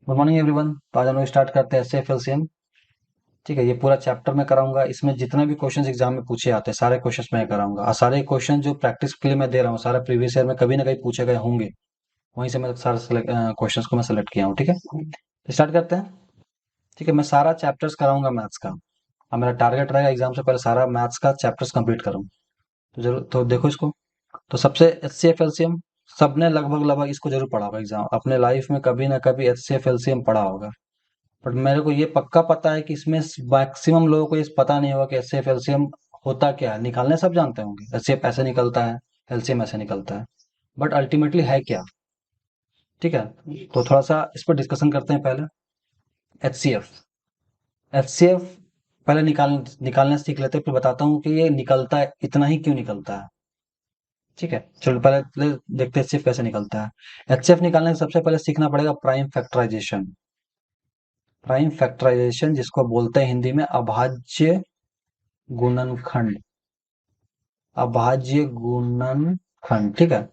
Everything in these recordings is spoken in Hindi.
Good morning everyone. तो आज हम लोग स्टार्ट करते हैं एचसीएफ एलसीएम। ठीक है, ये पूरा चैप्टर मैं कराऊंगा। इसमें जितने भी क्वेश्चंस एग्जाम में पूछे आते हैं सारे क्वेश्चंस मैं कराऊंगा, और सारे क्वेश्चन जो प्रैक्टिस के लिए मैं दे रहा हूँ सारा प्रीवियस ईयर में कभी ना कहीं पूछे गए होंगे। वहीं से मैं सारे क्वेश्चंस को मैं सेलेक्ट किया हूँ। ठीक है, तो स्टार्ट करते हैं। ठीक है, मैं सारा चैप्टर्स कराऊंगा मैथ्स का, और मेरा टारगेट रहेगा एग्जाम से पहले सारा मैथ्स का चैप्टर्स कंप्लीट करूँ। तो जरूर तो देखो इसको। तो सबसे एचसीएफ एलसीएम सबने लगभग लगभग इसको जरूर पढ़ा होगा, एग्जाम अपने लाइफ में कभी ना कभी एचसीएफ एलसीएम पढ़ा होगा। बट मेरे को ये पक्का पता है कि इसमें मैक्सिमम लोगों को ये पता नहीं होगा कि एचसीएफ एलसीएम होता क्या है। निकालने सब जानते होंगे, एचसीएफ ऐसे निकलता है, एलसीएम ऐसे निकलता है, बट अल्टीमेटली है क्या। ठीक है, तो थोड़ा सा इस पर डिस्कशन करते हैं पहले। एचसीएफ एचसीएफ पहले निकालने सीख लेते हैं, फिर बताता हूँ कि ये निकलता है, इतना ही क्यों निकलता है। ठीक है, चलो पहले देखते हैं एचसीएफ कैसे निकलता है। एचसीएफ निकालने से सबसे पहले सीखना पड़ेगा प्राइम फैक्टराइजेशन। प्राइम फैक्टराइजेशन जिसको बोलते हैं हिंदी में अभाज्य गुणनखंड। अभाज्य गुणनखंड, ठीक है।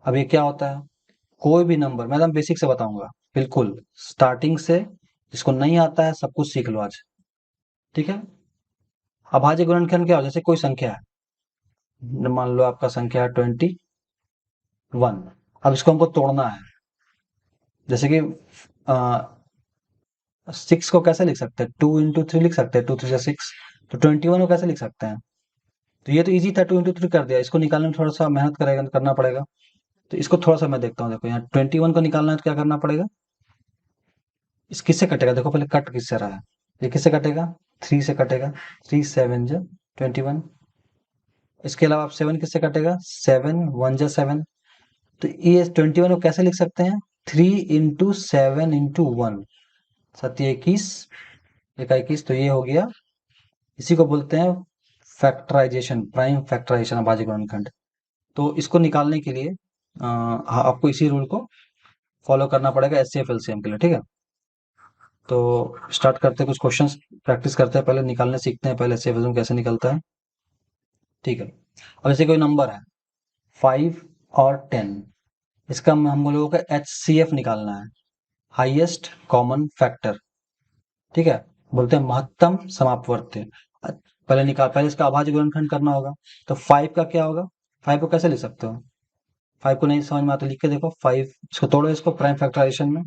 अब ये क्या होता है? कोई भी नंबर, मैं एकदम बेसिक से बताऊंगा, बिल्कुल स्टार्टिंग से। जिसको नहीं आता है सब कुछ सीख लो आज। ठीक है, अभाज्य गुणनखंड क्या हो? जैसे कोई संख्या है, मान लो आपका संख्या है 21। अब इसको हमको तोड़ना है। जैसे कि 6 को कैसे लिख सकते हैं? 2 into 3 लिख सकते हैं, 2 3 6। तो 21 को कैसे लिख सकते हैं? तो ये तो इजी था, 2 into 3 कर दिया। इसको निकालने में थोड़ा सा मेहनत करेगा, करना पड़ेगा। तो इसको थोड़ा सा मैं देखता हूँ। देखो यहाँ 21 को निकालना है तो क्या करना पड़ेगा? इस किससे कटेगा? देखो पहले कट किससे रहा है। ये किससे कटेगा? 3 से कटेगा। 3 7 जा 21। इसके अलावा आप 7 किससे कटेगा? 7 1 जा 7। तो ये 21 को कैसे लिख सकते हैं? 3 into 7 into 1। 7 21, 21। तो ये हो गया। इसी को बोलते हैं फैक्टराइजेशन, प्राइम फैक्टराइजेशन, अभाज्य गुणनखंड। तो इसको निकालने के लिए हाँ, आपको इसी रूल को फॉलो करना पड़ेगा एचसीएफ एलसीएम के लिए। ठीक है, तो स्टार्ट करते हैं, कुछ क्वेश्चंस प्रैक्टिस करते हैं, पहले निकालने सीखते हैं, पहले एचसीएफ एलसीएम कैसे निकलता है। ठीक है, अब जैसे कोई नंबर है 5 और 10, इसका हम लोगों का एचसीएफ निकालना है, हाईएस्ट कॉमन फैक्टर। ठीक है, बोलते हैं महत्तम समापवर्ती। पहले इसका अभाज्य गुणनखंड करना होगा। तो 5 का क्या होगा? 5 को कैसे लिख सकते हो? 5 को नहीं समझ में आता, लिख के देखो। 5, इसको तोड़ो, इसको प्राइम फैक्टराइजेशन में।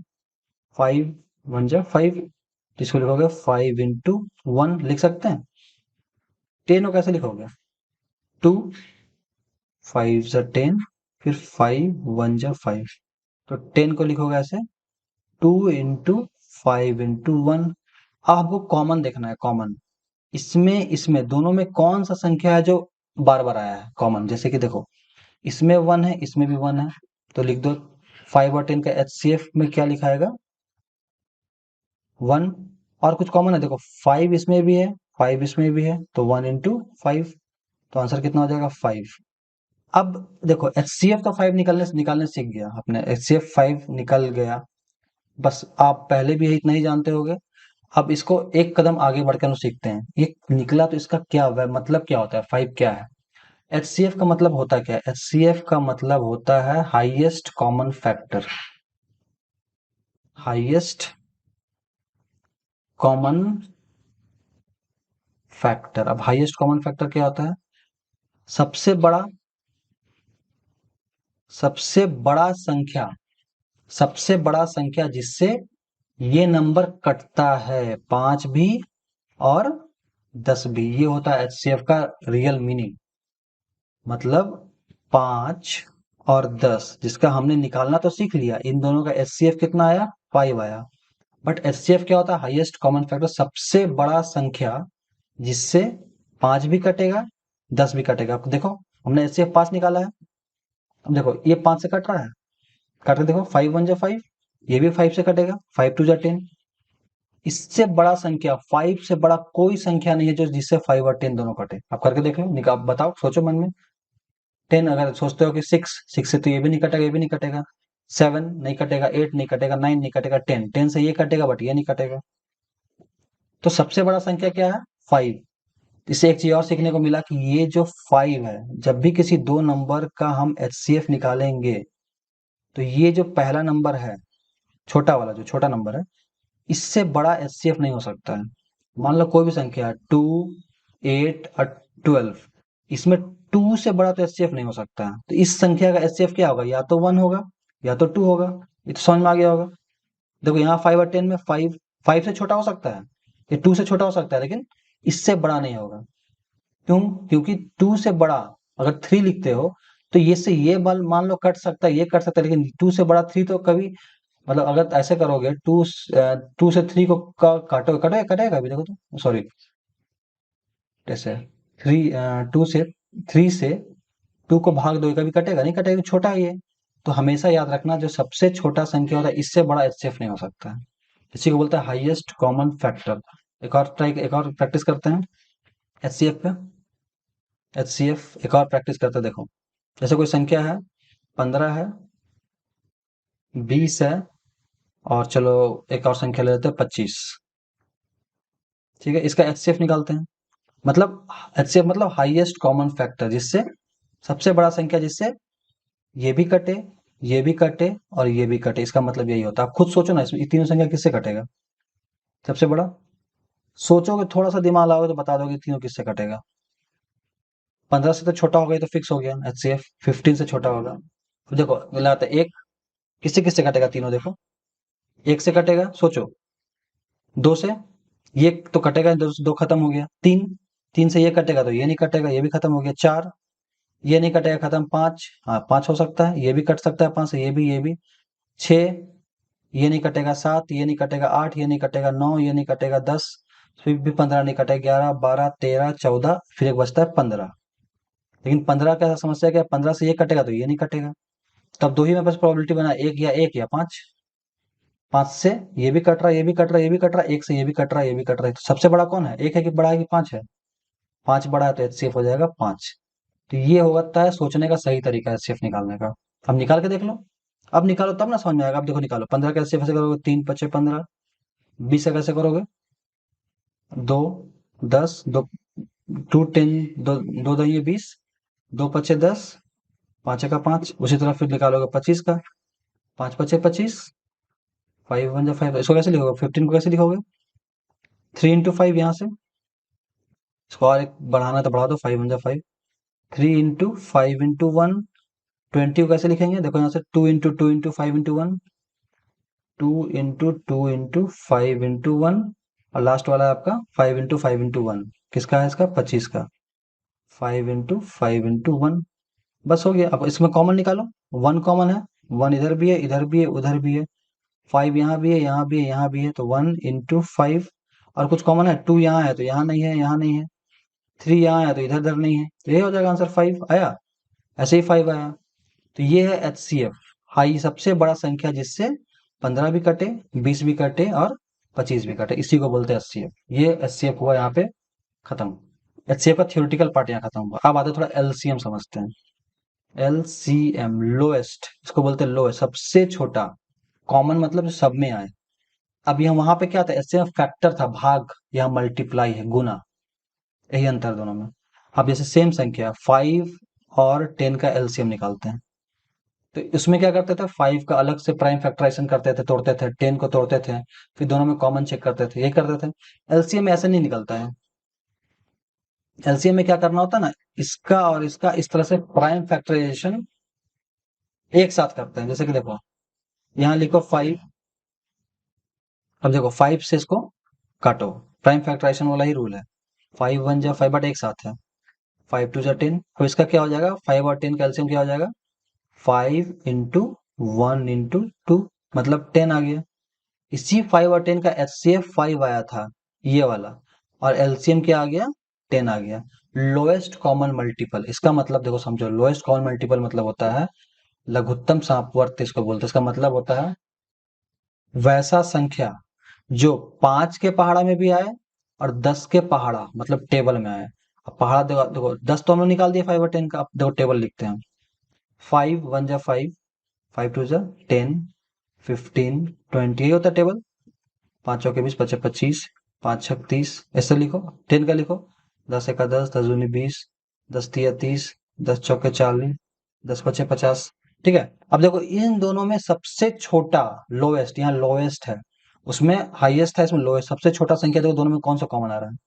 5 1 जा 5। इसको लिखोगे 5 into 1, लिख सकते हैं। 10 को कैसे लिखोगे? 2 5 जा 10, फिर 5 1 जा 5। तो 10 को लिखोगे ऐसे, 2 into 5 into 1। अब आपको कॉमन देखना है, कॉमन। इसमें इसमें दोनों में कौन सा संख्या है जो बार बार आया है कॉमन? जैसे कि देखो, इसमें 1 है, इसमें भी 1 है, तो लिख दो। 5 और 10 का एचसीएफ में क्या लिखाएगा? 1। और कुछ कॉमन है, देखो 5 इसमें भी है, 5 इसमें भी है, तो 1 into 5। तो आंसर कितना हो जाएगा? 5। अब देखो एचसीएफ का 5 निकालने निकालने सीख गया आपने, एचसीएफ 5 निकल गया। बस आप पहले भी इतना ही जानते होगे। अब इसको एक कदम आगे बढ़कर हम सीखते हैं, ये निकला तो इसका क्या मतलब क्या होता है? 5 क्या है? एचसीएफ का मतलब होता क्या है? एचसीएफ का मतलब होता है highest common factor. Highest common factor. अब हाईएस्ट कॉमन फैक्टर क्या होता है? सबसे बड़ा सबसे बड़ा संख्या सबसे बड़ा संख्या जिससे ये नंबर कटता है, 5 भी और 10 भी। ये होता है एचसीएफ का रियल मीनिंग। मतलब 5 और 10, जिसका हमने निकालना तो सीख लिया। इन दोनों का एचसीएफ कितना आया? 5 आया। बट एचसीएफ क्या होता है? हाईएस्ट कॉमन फैक्टर, सबसे बड़ा संख्या जिससे 5 भी कटेगा, 10 भी कटेगा। अब देखो हमने एचसीएफ 5 निकाला है। अब देखो ये 5 से कट रहा है, काट के देखो। 5 1 जा 5, ये भी 5 से कटेगा। 5 2 जा 10। इससे बड़ा संख्या, 5 से बड़ा कोई संख्या नहीं है जो जिससे 5 और 10 दोनों कटे। आप करके देख लो, निकाल बताओ, सोचो मन में। 10 अगर सोचते हो कि 6, 6 से तो ये भी नहीं कटेगा, ये भी नहीं कटेगा। 7 नहीं कटेगा, 8 नहीं कटेगा, 9 नहीं कटेगा, 10 10 से ये कटेगा बट ये नहीं कटेगा। तो सबसे बड़ा संख्या क्या है? 5। इससे एक चीज और सीखने को मिला कि ये जो 5 है, जब भी किसी दो नंबर का हम एचसीएफ निकालेंगे, तो ये जो पहला नंबर है, छोटा वाला जो छोटा नंबर है, इससे बड़ा एचसीएफ नहीं हो सकता है। मान लो कोई भी संख्या है 2, 8 और 12, इसमें 2 से बड़ा तो एचसीएफ नहीं हो सकता है। तो इस संख्या का एचसीएफ क्या होगा, या तो 1 होगा या तो 2 होगा। ये तो समझ में आ गया होगा। देखो यहाँ 5 और 10 में 5 5 से छोटा हो सकता है, ये 2 से छोटा हो सकता है, लेकिन इससे बड़ा नहीं होगा। क्यों? क्योंकि 2 से बड़ा अगर 3 लिखते हो तो ये से ये मान लो कट सकता है, ये कट सकता है, लेकिन 2 से बड़ा 3 तो कभी, मतलब अगर ऐसे करोगे 2 से 3 को काटोगे, कटेगा कटेगा अभी, देखो तो सॉरी, कैसे 3 2 से 3 से 2 को भाग दो, कभी कटेगा नहीं, कटेगा, छोटा ही है। तो हमेशा याद रखना, जो सबसे छोटा संख्या होता है इससे बड़ा एचसीएफ नहीं हो सकता है। इसी को बोलते हैं हाईएस्ट कॉमन फैक्टर। एक और प्रैक्टिस करते हैं एचसीएफ पे। एचसीएफ एक और प्रैक्टिस करते हैं। देखो जैसे कोई संख्या है, 15 है, 20 है, और चलो एक और संख्या ले लेते हैं 25। ठीक है, इसका एचसीएफ निकालते हैं। मतलब एचसीएफ मतलब हाईएस्ट कॉमन फैक्टर, जिससे सबसे बड़ा संख्या, जिससे ये भी कटे, ये भी कटे और ये भी कटे, इसका मतलब यही होता है। आप खुद सोचो ना, इसमें ये तीनों संख्या किससे कटेगा सबसे बड़ा? सोचोगे, थोड़ा सा दिमाग लगाओगे तो बता दोगे तीनों किससे कटेगा। 15 से तो छोटा होगा, ये तो फिक्स हो गया एचसीएफ। 15 से छोटा होगा। अब देखो मिलाते हैं, एक किससे किससे कटेगा तीनों, देखो एक से कटेगा, सोचो, दो से ये तो कटेगा, दो से दो खत्म हो गया, तीन, तीन से ये कटेगा तो ये नहीं कटेगा, ये भी खत्म हो गया, चार, ये नहीं कटेगा, खत्म, पांच, हाँ पांच हो सकता है, ये भी कट सकता है पांच से, ये भी, छह, ये नहीं कटेगा, सात, ये नहीं कटेगा, आठ, ये नहीं कटेगा, नौ, ये नहीं कटेगा, दस, फिर भी 15 नहीं कटेगा, 11, 12, 13, 14, फिर एक बचता है 15। लेकिन 15 का समस्या क्या है, 15 से ये कटेगा तो ये नहीं कटेगा। तब दो ही में बस प्रोबेबिलिटी बना, एक या पांच। पांच से ये भी कट रहा है, ये भी कट रहा है, ये भी कट रहा है, एक से ये भी कट रहा है, ये भी कट रहा है, तो सबसे बड़ा कौन है, एक है कि बड़ा है कि पांच है? पांच बड़ा है, तो एचसीएफ हो जाएगा पांच। तो ये होता है सोचने का सही तरीका एचसीएफ निकालने का। अब निकाल के देख लो। अब निकालो तब ना समझ में आएगा। अब देखो निकालो, 15 का एचसीएफ ऐसे करोगे, तीन पचे 15। 20 का कैसे करोगे, दो, 10, दो, टू 10, दो, दो दो ये 20, दो पचे 10, पांच का पांच। उसी तरह फिर निकालोगे 25 का, पांच पचे 25, 5 1 जा 5। इसको कैसे लिखोगे, 15 को कैसे लिखोगे, 3 into 5 यहाँ से। इसको और एक बढ़ाना तो बढ़ा दो, 5 1 जा 5। 3 into 5 into 1, 20 को कैसे लिखेंगे, देखो यहाँ से, 2 into 2 into 5 into 1, 2 into 2 into 5 into 1, और लास्ट वाला है आपका 5 into 5 into 1। किसका है, इसका 25 का। 5 into 5 into 1, बस हो गया। अब इसमें कॉमन निकालो, वन कॉमन है, वन इधर भी है, इधर भी है, उधर भी है। फाइव यहाँ भी है, यहाँ भी है, यहाँ भी है, तो 1 into 5। और कुछ कॉमन है, टू यहाँ है तो यहाँ नहीं है, यहाँ नहीं है, थ्री यहाँ है तो इधर उधर नहीं है, तो ये हो जाएगा आंसर, फाइव आया। ऐसे ही फाइव आया। तो ये है एचसीएफ, हाई सबसे बड़ा संख्या जिससे 15 भी कटे, 20 भी कटे और 25 भी कटे, इसी को बोलते हैं एचसीएफ। ये एचसीएफ हुआ यहाँ पे खत्म। एचसीएफ का थ्योरेटिकल पार्ट यहाँ खत्म हुआ। अब आते थोड़ा एलसीएम समझते हैं। एलसीएम लोएस्ट, इसको बोलते हैं लोएस्ट, सबसे छोटा। कॉमन मतलब जो सब में आए। अब यहाँ वहां पे क्या था, एचसीएफ फैक्टर था, भाग, यहाँ मल्टीप्लाई है, गुना, यही अंतर दोनों में। अब जैसे सेम संख्या 5 और 10 का एलसीएम निकालते हैं, तो इसमें क्या करते थे, 5 का अलग से प्राइम फैक्टराइजेशन करते थे, तोड़ते थे, 10 को तोड़ते थे, फिर दोनों में कॉमन चेक करते थे, ये करते थे। एलसीएम में ऐसे नहीं निकलता है। एलसीएम में क्या करना होता है ना, इसका और इसका इस तरह से प्राइम फैक्टराइजेशन एक साथ करते हैं। जैसे कि देखो यहाँ लिखो 5, अब देखो 5 से इसको काटो, प्राइम फैक्टराइजेशन वाला ही रूल है। 5 1 जा 5, बट एक साथ है, 5 2 जा 10। अब इसका क्या हो जाएगा, 5 और 10 का एलसीएम क्या हो जाएगा, 5 into 1 into 2, मतलब 10 आ गया। इसी 5 और 10 का एचसीएफ 5 आया था, ये वाला, और एलसीएम क्या आ गया, 10 आ गया। लोएस्ट कॉमन मल्टीपल, इसका मतलब देखो समझो, लोएस्ट कॉमन मल्टीपल मतलब होता है लघुत्तम सापवर्त, इसको बोलते हैं। इसका मतलब होता है वैसा संख्या जो 5 के पहाड़ा में भी आए और 10 के पहाड़ा मतलब टेबल में आए। अब पहाड़ा देखो, 10 तो हमने निकाल दिया 5 और 10 का, अब देखो टेबल लिखते हैं। 5 1 जा 5, 5 2 जा 10, 15 20, यही होता है टेबल। पाँच चौके 20, पचे 25, पाँच छक 30, ऐसे लिखो। 10 का लिखो, 10 एका 10, 10 दूनी 20, 10 तिया 30, 10 चौके 40, 10 पचे 50। ठीक है। अब देखो इन दोनों में सबसे छोटा लोएस्ट, यहाँ लोएस्ट है, उसमें हाईएस्ट है, इसमें लोएस्ट, सबसे छोटा संख्या देखो दोनों में कौन सा कॉमन आ रहा है?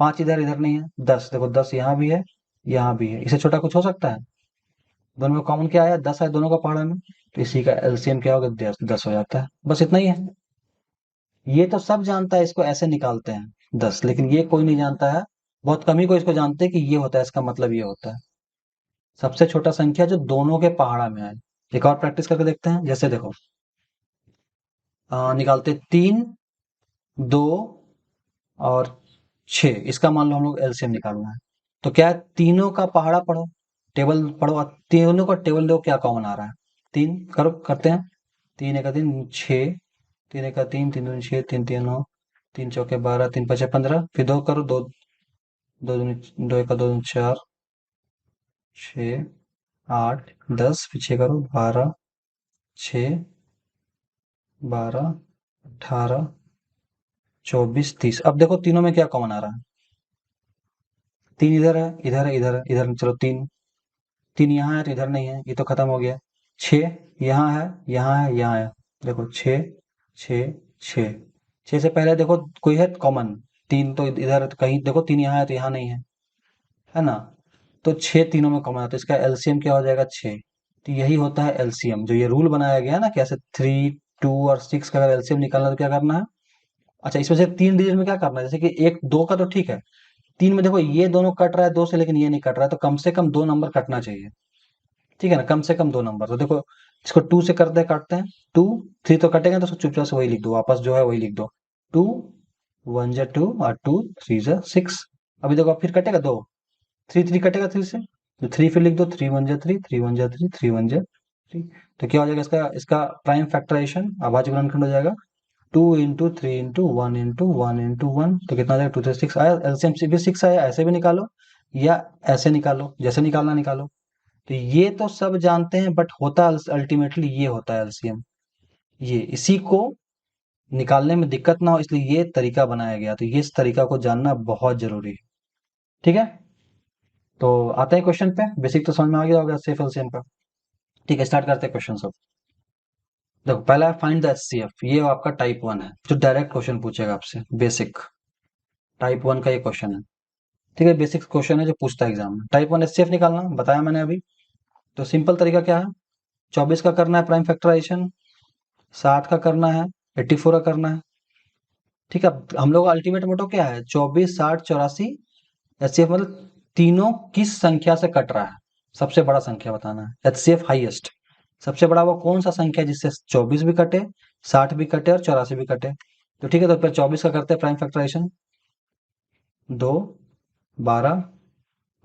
5 इधर इधर नहीं है, 10 देखो, 10 यहाँ भी है, यहाँ भी है, इससे छोटा कुछ हो सकता है? दोनों में कॉमन क्या आया? 10 है दोनों का पहाड़ा में, तो इसी का एलसीएम क्या होगा? 10 हो जाता है, बस इतना ही है। ये तो सब जानता है, इसको ऐसे निकालते हैं 10, लेकिन ये कोई नहीं जानता है, बहुत कम ही कोई इसको जानते हैं कि ये होता है, इसका मतलब ये होता है सबसे छोटा संख्या जो दोनों के पहाड़ा में आए। एक और प्रैक्टिस करके देखते हैं, जैसे देखो निकालते 3, 2 और 6, इसका मान लो हम लोग एलसीएम निकालना है। तो क्या है, तीनों का पहाड़ा पढ़ो, टेबल पढ़ो, और तीनों का टेबल देखो क्या कॉमन आ रहा है। 3 करो, करते हैं। 3 एक 3 6, 3 एक 3, 3 दूनी 6, 3 3 9, 3 चौके 12, 3 5 15, फिर 2 करो, 2 2 2 एक 2 4, 6 8 10, फिर 6 करो, 12 6 12 18 24 30। अब देखो तीनों में क्या कॉमन आ रहा है? 3 इधर है, इधर है, इधर है, इधर, चलो 3, 3 यहाँ है तो इधर नहीं है, ये तो खत्म हो गया। 6 यहाँ है, यहाँ है, यहाँ है, देखो 6 6 6, 6 से पहले देखो कोई है कॉमन? 3 तो इधर है, तो कहीं देखो 3 यहाँ है तो यहाँ नहीं है ना? तो 6 तीनों में कॉमन है, तो इसका एलसीएम क्या हो जाएगा? 6। तो यही होता है एलसीएम, जो ये रूल बनाया गया है ना, कैसे 3 2 और 6 का अगर एलसीएम निकालना है तो क्या करना है? अच्छा, इसमें से 3 डिजिट में क्या करना है? जैसे कि 1 2 का तो ठीक है, 3 में देखो ये दोनों कट रहा है 2 से, लेकिन ये नहीं कट रहा है, तो कम से कम 2 नंबर कटना चाहिए। ठीक है ना, कम से कम 2 नंबर। तो देखो इसको 2 से करते हैं, काटते हैं, 2 3 तो कटेगा, तो उसको चुपचाप से वही लिख दो, वापस जो है वही लिख दो। 2 1 जा 2 और 2 3 जा 6। अभी देखो अब फिर कटेगा 2, 3 3 कटेगा 3 से, तो 3 फिर लिख दो, 3 1 जा 3, 3 1 जा 3, 3 1 जा 3। तो क्या हो जाएगा इसका इसका प्राइम फैक्टराइजेशन, अभाज्य गुणनखंड हो जाएगा 2 इंटू 3 इंटू 1 इंटू 1 इंटू 1, तो कितना आ जाएगा? 2 3 6 आया, एलसीएम से भी 6 आया, ऐसे भी निकालो या ऐसे निकालो, जैसे निकालना निकालो। तो ये तो सब जानते हैं, बट होता अल्टीमेटली ये होता है एलसीएम। ये इसी को निकालने में दिक्कत ना हो इसलिए ये तरीका बनाया गया, तो ये इस तरीका को जानना बहुत जरूरी है। ठीक है, तो आते हैं क्वेश्चन पे। बेसिक तो समझ में आ गया होगा सेफ एलसीएम का। ठीक है, स्टार्ट करते हैं क्वेश्चन सब। देखो पहला है फाइंड द एचसीएफ, ये आपका टाइप 1 है, जो डायरेक्ट क्वेश्चन पूछेगा आपसे, बेसिक टाइप 1 का ये क्वेश्चन है। ठीक है, बेसिक क्वेश्चन है जो पूछता है एग्जाम में। टाइप 1 एचसीएफ निकालना बताया मैंने अभी। तो सिंपल तरीका क्या है? 24 का करना है प्राइम फैक्टराइजेशन, 60 का करना है, 84 का करना है। ठीक है, अब हम लोग का अल्टीमेट मोटो क्या है? 24 60 84 एचसीएफ, मतलब तीनों किस संख्या से कट रहा है, सबसे बड़ा संख्या बताना है। एचसीएफ हाईएस्ट, सबसे बड़ा वो कौन सा संख्या है जिससे 24 भी कटे, 60 भी कटे और 84 भी कटे? तो ठीक है, तो फिर 24 का करते हैं प्राइम फैक्टराइजेशन। 2 12,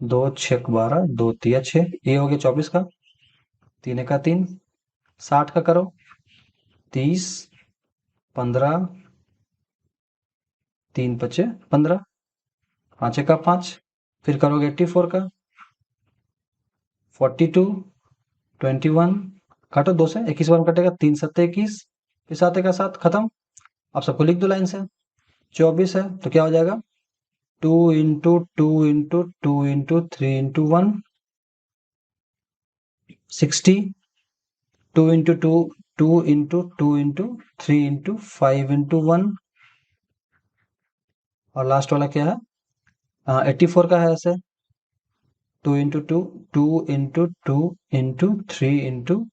2 6 12, 2 तिया 6, ये हो गया 24 का, 3 का 3। 60 का करो, 30 15, 3 पचे 15, 5 का 5। फिर करोगे 84 का, 42, 21, काटो 2 से, 21 बार में कटेगा, 3 सत्ते 21, फिर 7 का 7, खत्म। अब सबको लिख दो लाइन से। 24 है तो क्या हो जाएगा? 2 into 2 into 2 into 3 into 1, 60। 2 into 2, 2 into 2 into 3 into 5 into 1, और लास्ट वाला क्या है? 84 का है ऐसे, 2 into 2, 2 into 2 into 3 into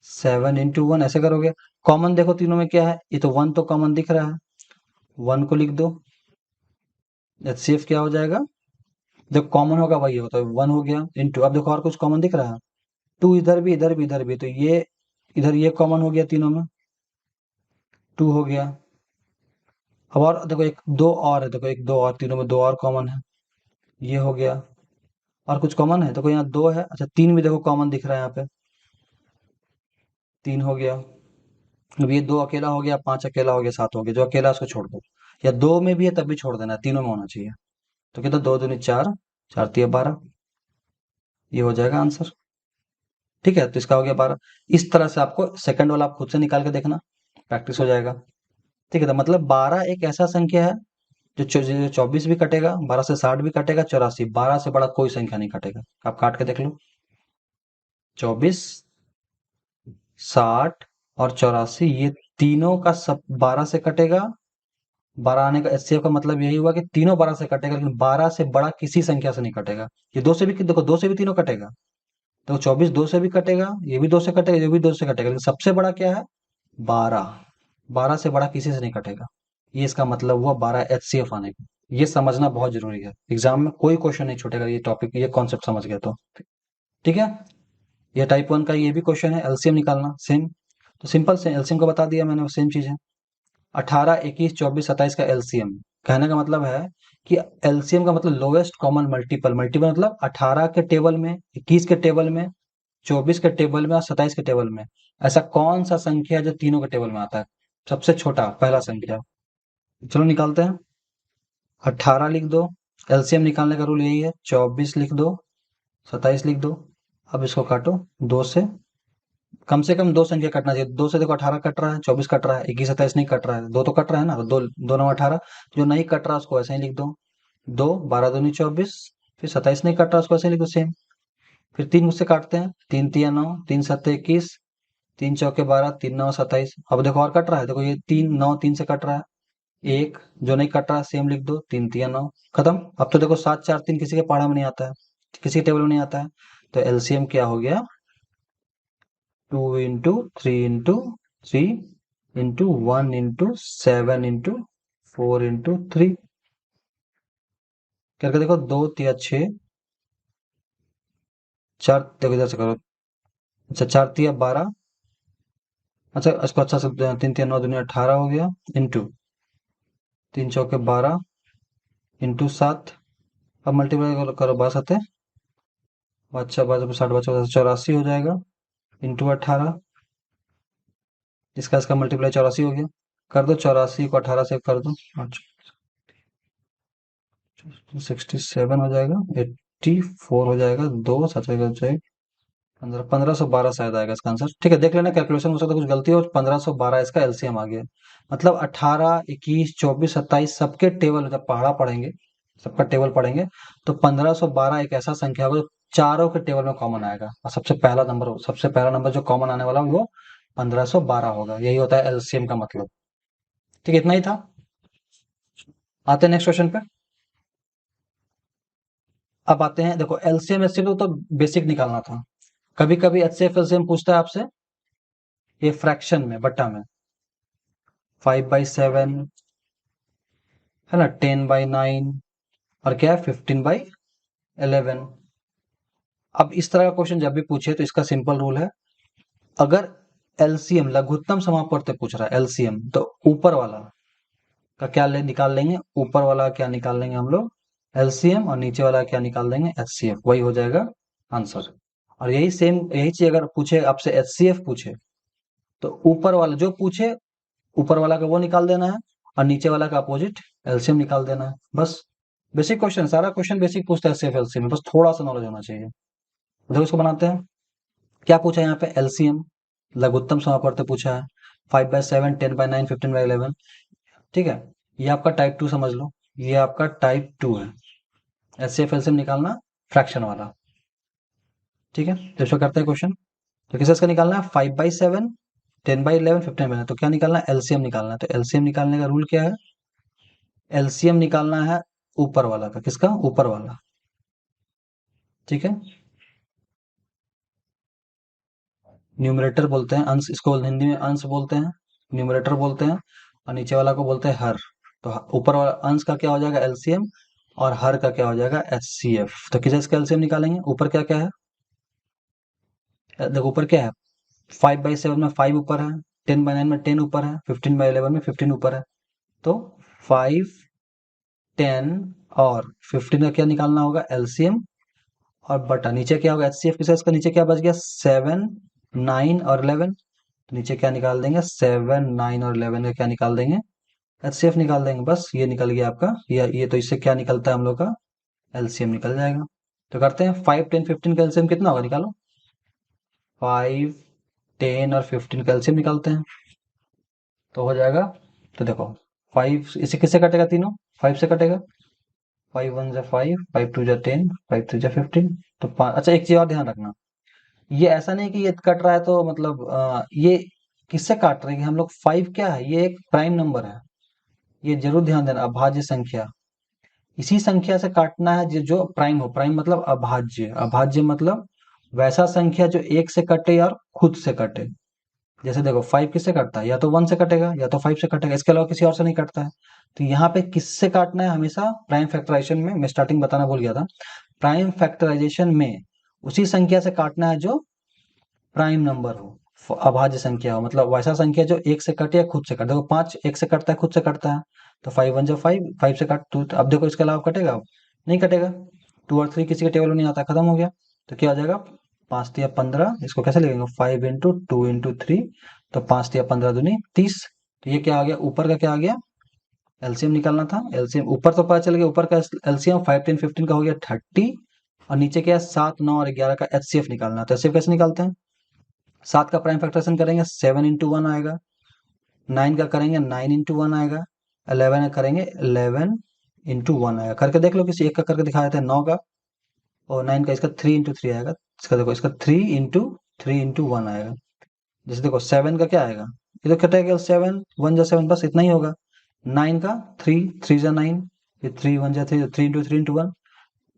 7 into 1, ऐसे करोगे। कॉमन देखो तीनों में क्या है? ये तो 1 तो कॉमन दिख रहा है, 1 को लिख दो। एचसीएफ क्या हो जाएगा? देखो कॉमन होगा वही होता है, 1 हो गया इंटू, अब देखो और कुछ कॉमन दिख रहा है? 2 इधर भी, इधर भी, इधर भी, तो ये इधर ये कॉमन हो गया तीनों में, 2 हो गया। अब और देखो एक दो और है, देखो एक दो और, तीनों में 2 और कॉमन है, ये हो गया। और कुछ कॉमन है? देखो यहाँ 2 है, अच्छा 3 भी देखो कॉमन दिख रहा है यहाँ पे, 3 हो गया। अब ये 2 अकेला हो गया, 5 अकेला हो गया, 7 हो गया, जो अकेला है उसको छोड़ दो, या 2 में भी है तब भी छोड़ देना, तीनों में होना चाहिए। तो कितना? 2 दूनी 4, 4 तिया 12, ये हो जाएगा आंसर। ठीक है, तो इसका हो गया 12। इस तरह से आपको सेकंड वाला आप खुद से निकाल के देखना, प्रैक्टिस हो जाएगा। ठीक है, तो मतलब 12 एक ऐसा संख्या है जो 24 भी कटेगा, 12 से 60 भी कटेगा, 84, 12 से बड़ा कोई संख्या नहीं कटेगा। आप काट के देख लो। 24 60 और 84, ये तीनों का सब 12 से कटेगा। 12 आने का एचसीएफ का मतलब यही हुआ कि तीनों 12 से कटेगा, लेकिन 12 से बड़ा किसी संख्या से नहीं कटेगा। ये दो से भी, देखो दो से भी तीनों कटेगा, तो 24 दो से भी कटेगा, ये भी दो से कटेगा, ये भी दो से कटेगा, लेकिन सबसे बड़ा क्या है? 12। 12 से बड़ा किसी से नहीं कटेगा। ये इसका मतलब हुआ 12 एचसीएफ आने का। ये समझना बहुत जरूरी है, एग्जाम में कोई क्वेश्चन नहीं छूटेगा ये टॉपिक, ये कॉन्सेप्ट समझ गया तो। ठीक है। ये टाइप 1 का ये भी क्वेश्चन है, एलसीएम निकालना सेम। तो सिंपल से एलसीएम को बता दिया मैंने, सेम चीज है। 18, 21, 24, 27 का एलसीएम। कहने का मतलब है कि एलसीएम का मतलब लोएस्ट कॉमन मल्टीपल। मल्टीपल मतलब 18 के टेबल में, 21 के टेबल में, 24 के टेबल में और 27 के टेबल में ऐसा कौन सा संख्या है जो तीनों के टेबल में आता है? सबसे छोटा पहला संख्या। चलो निकालते हैं। 18 लिख दो। एलसीएम निकालने का रूल यही है। 24 लिख दो। 27 लिख दो। अब इसको काटो दो से। कम से कम दो संख्या कटना चाहिए। दो से देखो 18 कट रहा है, 24 कट रहा है, 21, 27 नहीं कट रहा है, दो तो कट रहा है ना, तो दो, दो नौ 18। जो नहीं कट रहा उसको ऐसे ही लिख दो। दो, 12 दूनी 24। फिर 27 नहीं कट रहा उसको ऐसे ही लिख दो सेम। फिर तीन मुझसे काटते हैं, तीन तिया 9, तीन सत्ते 21, तीन चौके 12, तीन नौ 27। अब देखो और कट रहा है, देखो ये 3 9 3 से कट रहा है। एक जो नहीं कट रहा सेम लिख दो, तीन तिया 9, खत्म। अब तो देखो 7 4 3 किसी के पहाड़ा में नहीं आता है, किसी के टेबल में नहीं आता है। तो एलसीएम क्या हो गया? 2 into 3 into 3 into 1 into 7 into 3 करके देखो। दो तिया 6, चार देखो इधर से करो। अच्छा, चार तिया 12। अच्छा इसको अच्छा से तीन तिया 9 दुनिया 18 हो गया। इंटू तीन चौके 12 इंटू 7। अब मल्टीप्लाई करो, करो 12 अच्छा 12 60 84 हो जाएगा। इंटू 18। इसका इसका मल्टीप्लाई 84 हो गया। कर दो 84 को 18 से कर दो। अच्छा 67 हो जाएगा। 84 हो जाएगा। दो सात हो जाएगा। 1512 शायद आएगा इसका आंसर। ठीक है, देख लेना कैलकुलेशन, हो सकता है कुछ गलती हो। 1512 इसका एलसीएम आ गया। मतलब 18, 21, 24, 27 सबके टेबल जब पहाड़ा पढ़ेंगे, सबका टेबल पढ़ेंगे, तो 1512 एक ऐसा संख्या होगा जो चारों के टेबल में कॉमन आएगा, और सबसे पहला नंबर जो कॉमन आने वाला वो 1512 होगा। यही होता है एलसीएम का मतलब। ठीक है, इतना ही था। आते हैं नेक्स्ट क्वेश्चन पे। अब आते हैं, देखो एलसीएम एचसीएफ तो बेसिक निकालना था। कभी कभी एचसीएफ एलसीएम पूछता है आपसे ये फ्रैक्शन में, बट्टा में। 5/7 है ना, 10/9, और क्या है 15/11। अब इस तरह का क्वेश्चन जब भी पूछे तो इसका सिंपल रूल है। अगर एलसीएम लघुत्तम समापवर्त पूछ रहा है एलसीएम, तो ऊपर वाला का क्या निकाल लेंगे, ऊपर वाला क्या निकाल लेंगे हम लोग एलसीएम, और नीचे वाला क्या निकाल देंगे एचसीएफ, वही हो जाएगा आंसर। और यही सेम, यही चीज अगर पूछे आपसे एचसीएफ पूछे, तो ऊपर वाला जो पूछे ऊपर वाला का वो निकाल देना है, और नीचे वाला का अपोजिट एलसीएम निकाल देना है, बस। बेसिक क्वेश्चन, सारा क्वेश्चन बेसिक पूछता है एचसीएफ एलसीएम में, बस थोड़ा सा नॉलेज होना चाहिए। देखो इसको बनाते हैं। क्या पूछा है यहाँ पे? एलसीएम लघुत्तम समापवर्त पूछा है। 5/7, 10/9, 15/11। ठीक है, ये आपका टाइप 2 समझ लो, ये आपका टाइप 2 है। एचसीएफ एलसीएम निकालना फ्रैक्शन वाला। ठीक है, तो इसको करते हैं क्वेश्चन। तो किस का निकालना है? 5/7, 10/11, 15/11। तो क्या निकालना है? एलसीएम निकालना है। तो एलसीएम निकालने का रूल क्या है? एलसीएम निकालना है ऊपर वाला का। किसका? ऊपर वाला। ठीक है, न्यूमरेटर बोलते हैं अंश, इसको हिंदी में अंश बोलते हैं, न्यूमरेटर बोलते हैं, और नीचे वाला को बोलते हैं हर। तो ऊपर वाला अंश का क्या हो जाएगा? एलसीएम, और हर का क्या हो जाएगा? एचसीएफ। तो किस इसका एलसीएम निकालेंगे? ऊपर क्या क्या है? देखो ऊपर क्या है, 5/7 में 5 ऊपर है, 10/9 में 10 ऊपर है, 15/11 में 15 ऊपर है। तो 5, 10 और 15 का क्या निकालना होगा? एलसीएम, और बटा नीचे क्या होगा? एचसीएफ के साथ इसका नीचे क्या बच गया? 7, 9 और 11। तो नीचे क्या निकाल देंगे? 7, 9 और 11 का क्या निकाल देंगे? एचसीएफ निकाल देंगे, बस। ये निकल गया आपका, ये तो इससे क्या निकलता है हम लोग का? एलसीएम निकल जाएगा। तो करते हैं 5, 10, 15 का एलसीएम कितना होगा, निकालो। 5, 10 और 15 का एलसीएम निकालते हैं, तो हो जाएगा। तो देखो 5 इसे किससे कटेगा? तीनों 5 से कटेगा। 5 1 जा 5, 5 2 जा 10, 5 3 जा 15। तो अच्छा एक चीज और ध्यान रखना, ये ऐसा नहीं कि ये कट रहा है तो मतलब ये किससे काट रहे हैं कि हम लोग 5 क्या है, ये एक प्राइम नंबर है। ये जरूर ध्यान देना, अभाज्य संख्या, इसी संख्या से काटना है जो जो प्राइम हो। प्राइम मतलब अभाज्य, अभाज्य मतलब वैसा संख्या जो एक से कटे और खुद से कटे। जैसे देखो 5 किससे कटता है, या तो 1 से कटेगा या तो 5 से कटेगा, इसके अलावा किसी और से नहीं कटता है। तो यहाँ पे किससे काटना है हमेशा, प्राइम फैक्टराइजेशन में, मैं स्टार्टिंग बताना भूल गया था, प्राइम फैक्टराइजेशन में उसी संख्या से काटना है जो प्राइम नंबर हो, अभाज्य संख्या हो, मतलब वैसा संख्या जो एक से कटे या खुद से कटे। देखो 5 एक से कटता है, खुद से कटता है, तो 5 वन जो 5, 5 से काट टू, अब देखो इसके अलावा कटेगा अब? नहीं कटेगा। 2 और 3 किसी के टेबल में नहीं आता, खत्म हो गया। तो क्या हो जाएगा, 5 तिया 15, इसको कैसे लिखेंगे, 5 इंटू 2 इंटू 3, तो 5 तिया 15 दूनी 30। तो ये क्या आ गया, ऊपर का क्या आ गया, एलसीएम निकालना था। एलसीएम ऊपर तो पता चल गया, ऊपर का एलसीएम 5 10 15 का हो गया 30, और नीचे क्या है 7 9 और 11 का एचसीएफ निकालना है। तो एचसीएफ कैसे निकालते हैं, 7 का प्राइम फैक्टराइजेशन करेंगे 7 इंटू 1 आएगा, 9 का करेंगे 9 इंटू 1 आएगा, 11 का करेंगे 11 इंटू 1 आएगा। करके देख लो, किसी एक का करके दिखा देते हैं, 9 का और 9 का, इसका 3 इंटू 3 आएगा। इसका देखो, इसका 3 इंटू 1 आएगा। जैसे देखो 7 का क्या आएगा, ये तो कटेगा 7 1 जा 7, बस इतना ही होगा। 9 का 3 3 जा 9, ये 3 1 जा 3, 3 इंटू 1।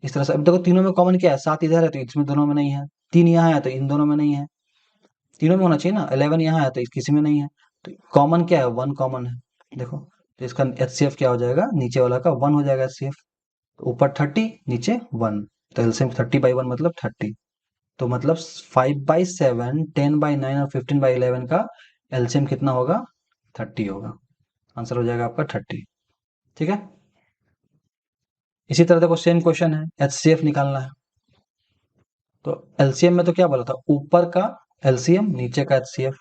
इस तरह से अब देखो तीनों में कॉमन क्या है, 7 इधर है तो इसमें दोनों में नहीं है, 3 यहाँ है तो इन दोनों में नहीं है, तीनों में होना चाहिए ना। 11 यहाँ है तो किसी में नहीं है, तो कॉमन क्या है, 1 कॉमन है। देखो तो इसका एचसीएफ क्या हो जाएगा, नीचे वाला का 1 हो जाएगा एचसीएफ। तो ऊपर 30 नीचे 1, तो एलसीएम 30/1 मतलब 30। तो मतलब 5/7 10/9 और 15/11 का एलसीएम कितना होगा, 30 होगा। आंसर हो जाएगा आपका 30। ठीक है। इसी तरह देखो सेम क्वेश्चन है, एचसीएफ निकालना है। तो एलसीएम में तो क्या बोला था, ऊपर का एलसीएम नीचे का एचसीएफ।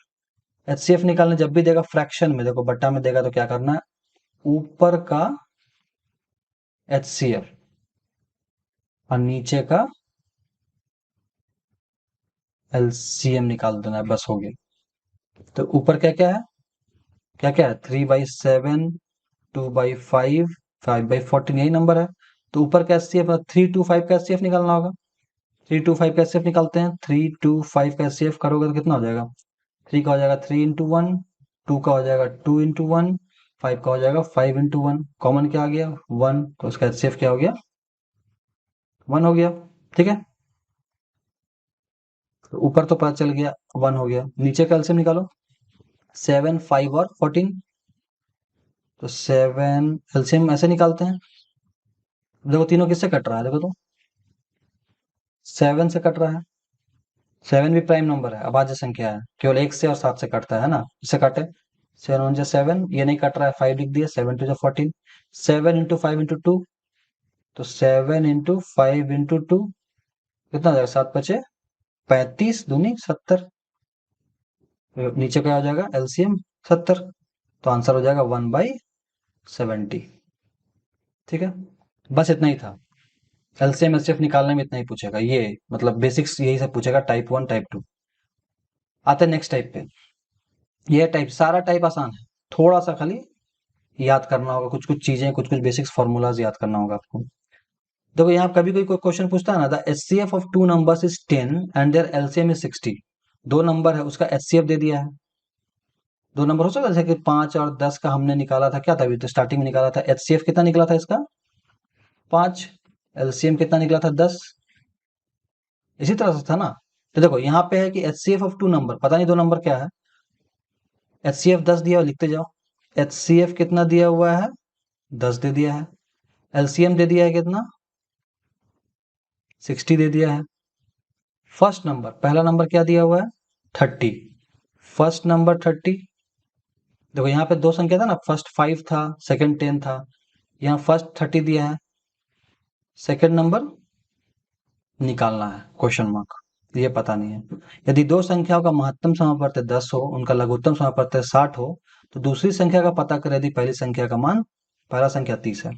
एचसीएफ निकालने जब भी देगा फ्रैक्शन में, देखो बट्टा में देगा तो क्या करना है, ऊपर का एचसीएफ और नीचे का एलसीएम निकाल देना है, बस हो गया। तो ऊपर क्या क्या है, क्या क्या है, 3/7, 2/5, 5/14, यही नंबर है। तो ऊपर का एचसीएफ 3 2 5 का एचसीएफ निकालना होगा। 3 2 5 का एचसीएफ निकालते हैं, 3 2 5 का एचसीएफ करोगे तो कितना हो जाएगा, 3 का हो जाएगा 3 इंटू 1, 2 का हो जाएगा 2 इंटू 1, 5 का हो जाएगा 5 इंटू 1। कॉमन क्या आ गया, 1, तो उसका एचसीएफ क्या हो गया, 1 हो गया। ठीक है। तो ऊपर तो पता चल गया 1 हो गया, नीचे का एलसीएम निकालो, 7 5 और 14। तो 7 एलसीएम ऐसे निकालते हैं, देखो तीनों किससे कट रहा है, देखो तो 7 से कट रहा है। 7 भी प्राइम नंबर है, अभाज्य संख्या है, केवल 1 से और 7 से कटता है ना, इससे काटे। 7 1 जा 7, ये नहीं कट रहा है, 5 लिख दिया, 7 2 जा 14, 7 इंटू 5 इंटू 2, तो 7 इंटू 5 इंटू 2 कितना हो जाएगा, 7 5 35 दूनी 70। नीचे क्या हो जाएगा एलसीएम 70, तो आंसर हो जाएगा 1/70। ठीक है, बस इतना ही था। एलसीएम एचसीएफ निकालने में इतना ही पूछेगा, ये मतलब बेसिक्स यही सब पूछेगा, टाइप 1 टाइप 2। आते हैं नेक्स्ट टाइप पे। ये टाइप, सारा टाइप आसान है, थोड़ा सा खाली याद करना होगा, कुछ कुछ चीजें, कुछ कुछ बेसिक्स फॉर्मूलाज याद करना होगा आपको। देखो यहाँ कभी कोई क्वेश्चन पूछता है ना, the HCF of two numbers is 10 and their LCM is 60। दो नंबर है, उसका एचसीएफ दे दिया है। दो नंबर हो सकता है, जैसे कि 5 और 10 का हमने निकाला था, क्या था अभी तो स्टार्टिंग में निकाला था, एचसीएफ कितना निकला था इसका, 5, एलसीएम कितना निकला था, 10। इसी तरह से था ना। तो देखो यहाँ पे है कि एचसीएफ ऑफ टू नंबर, पता नहीं दो नंबर क्या है, एचसीएफ 10 दिया हुआ, लिखते जाओ। एचसीएफ कितना दिया हुआ है, 10 दे दिया है। एलसीएम दे दिया है कितना, 60 दे दिया है। फर्स्ट नंबर, पहला नंबर क्या दिया हुआ है, 30। First number 30। देखो यहाँ पे दो संख्या था ना, फर्स्ट 5 था, सेकंड 10 था, यहाँ फर्स्ट 30 दिया है। सेकंड नंबर निकालना है, क्वेश्चन मार्क, ये पता नहीं है। यदि दो संख्याओं का महत्तम समापवर्त 10 हो, उनका लघुत्तम समापवर्त 60 हो, तो दूसरी संख्या का पता करें यदि पहली संख्या का मान, पहला संख्या 30 है।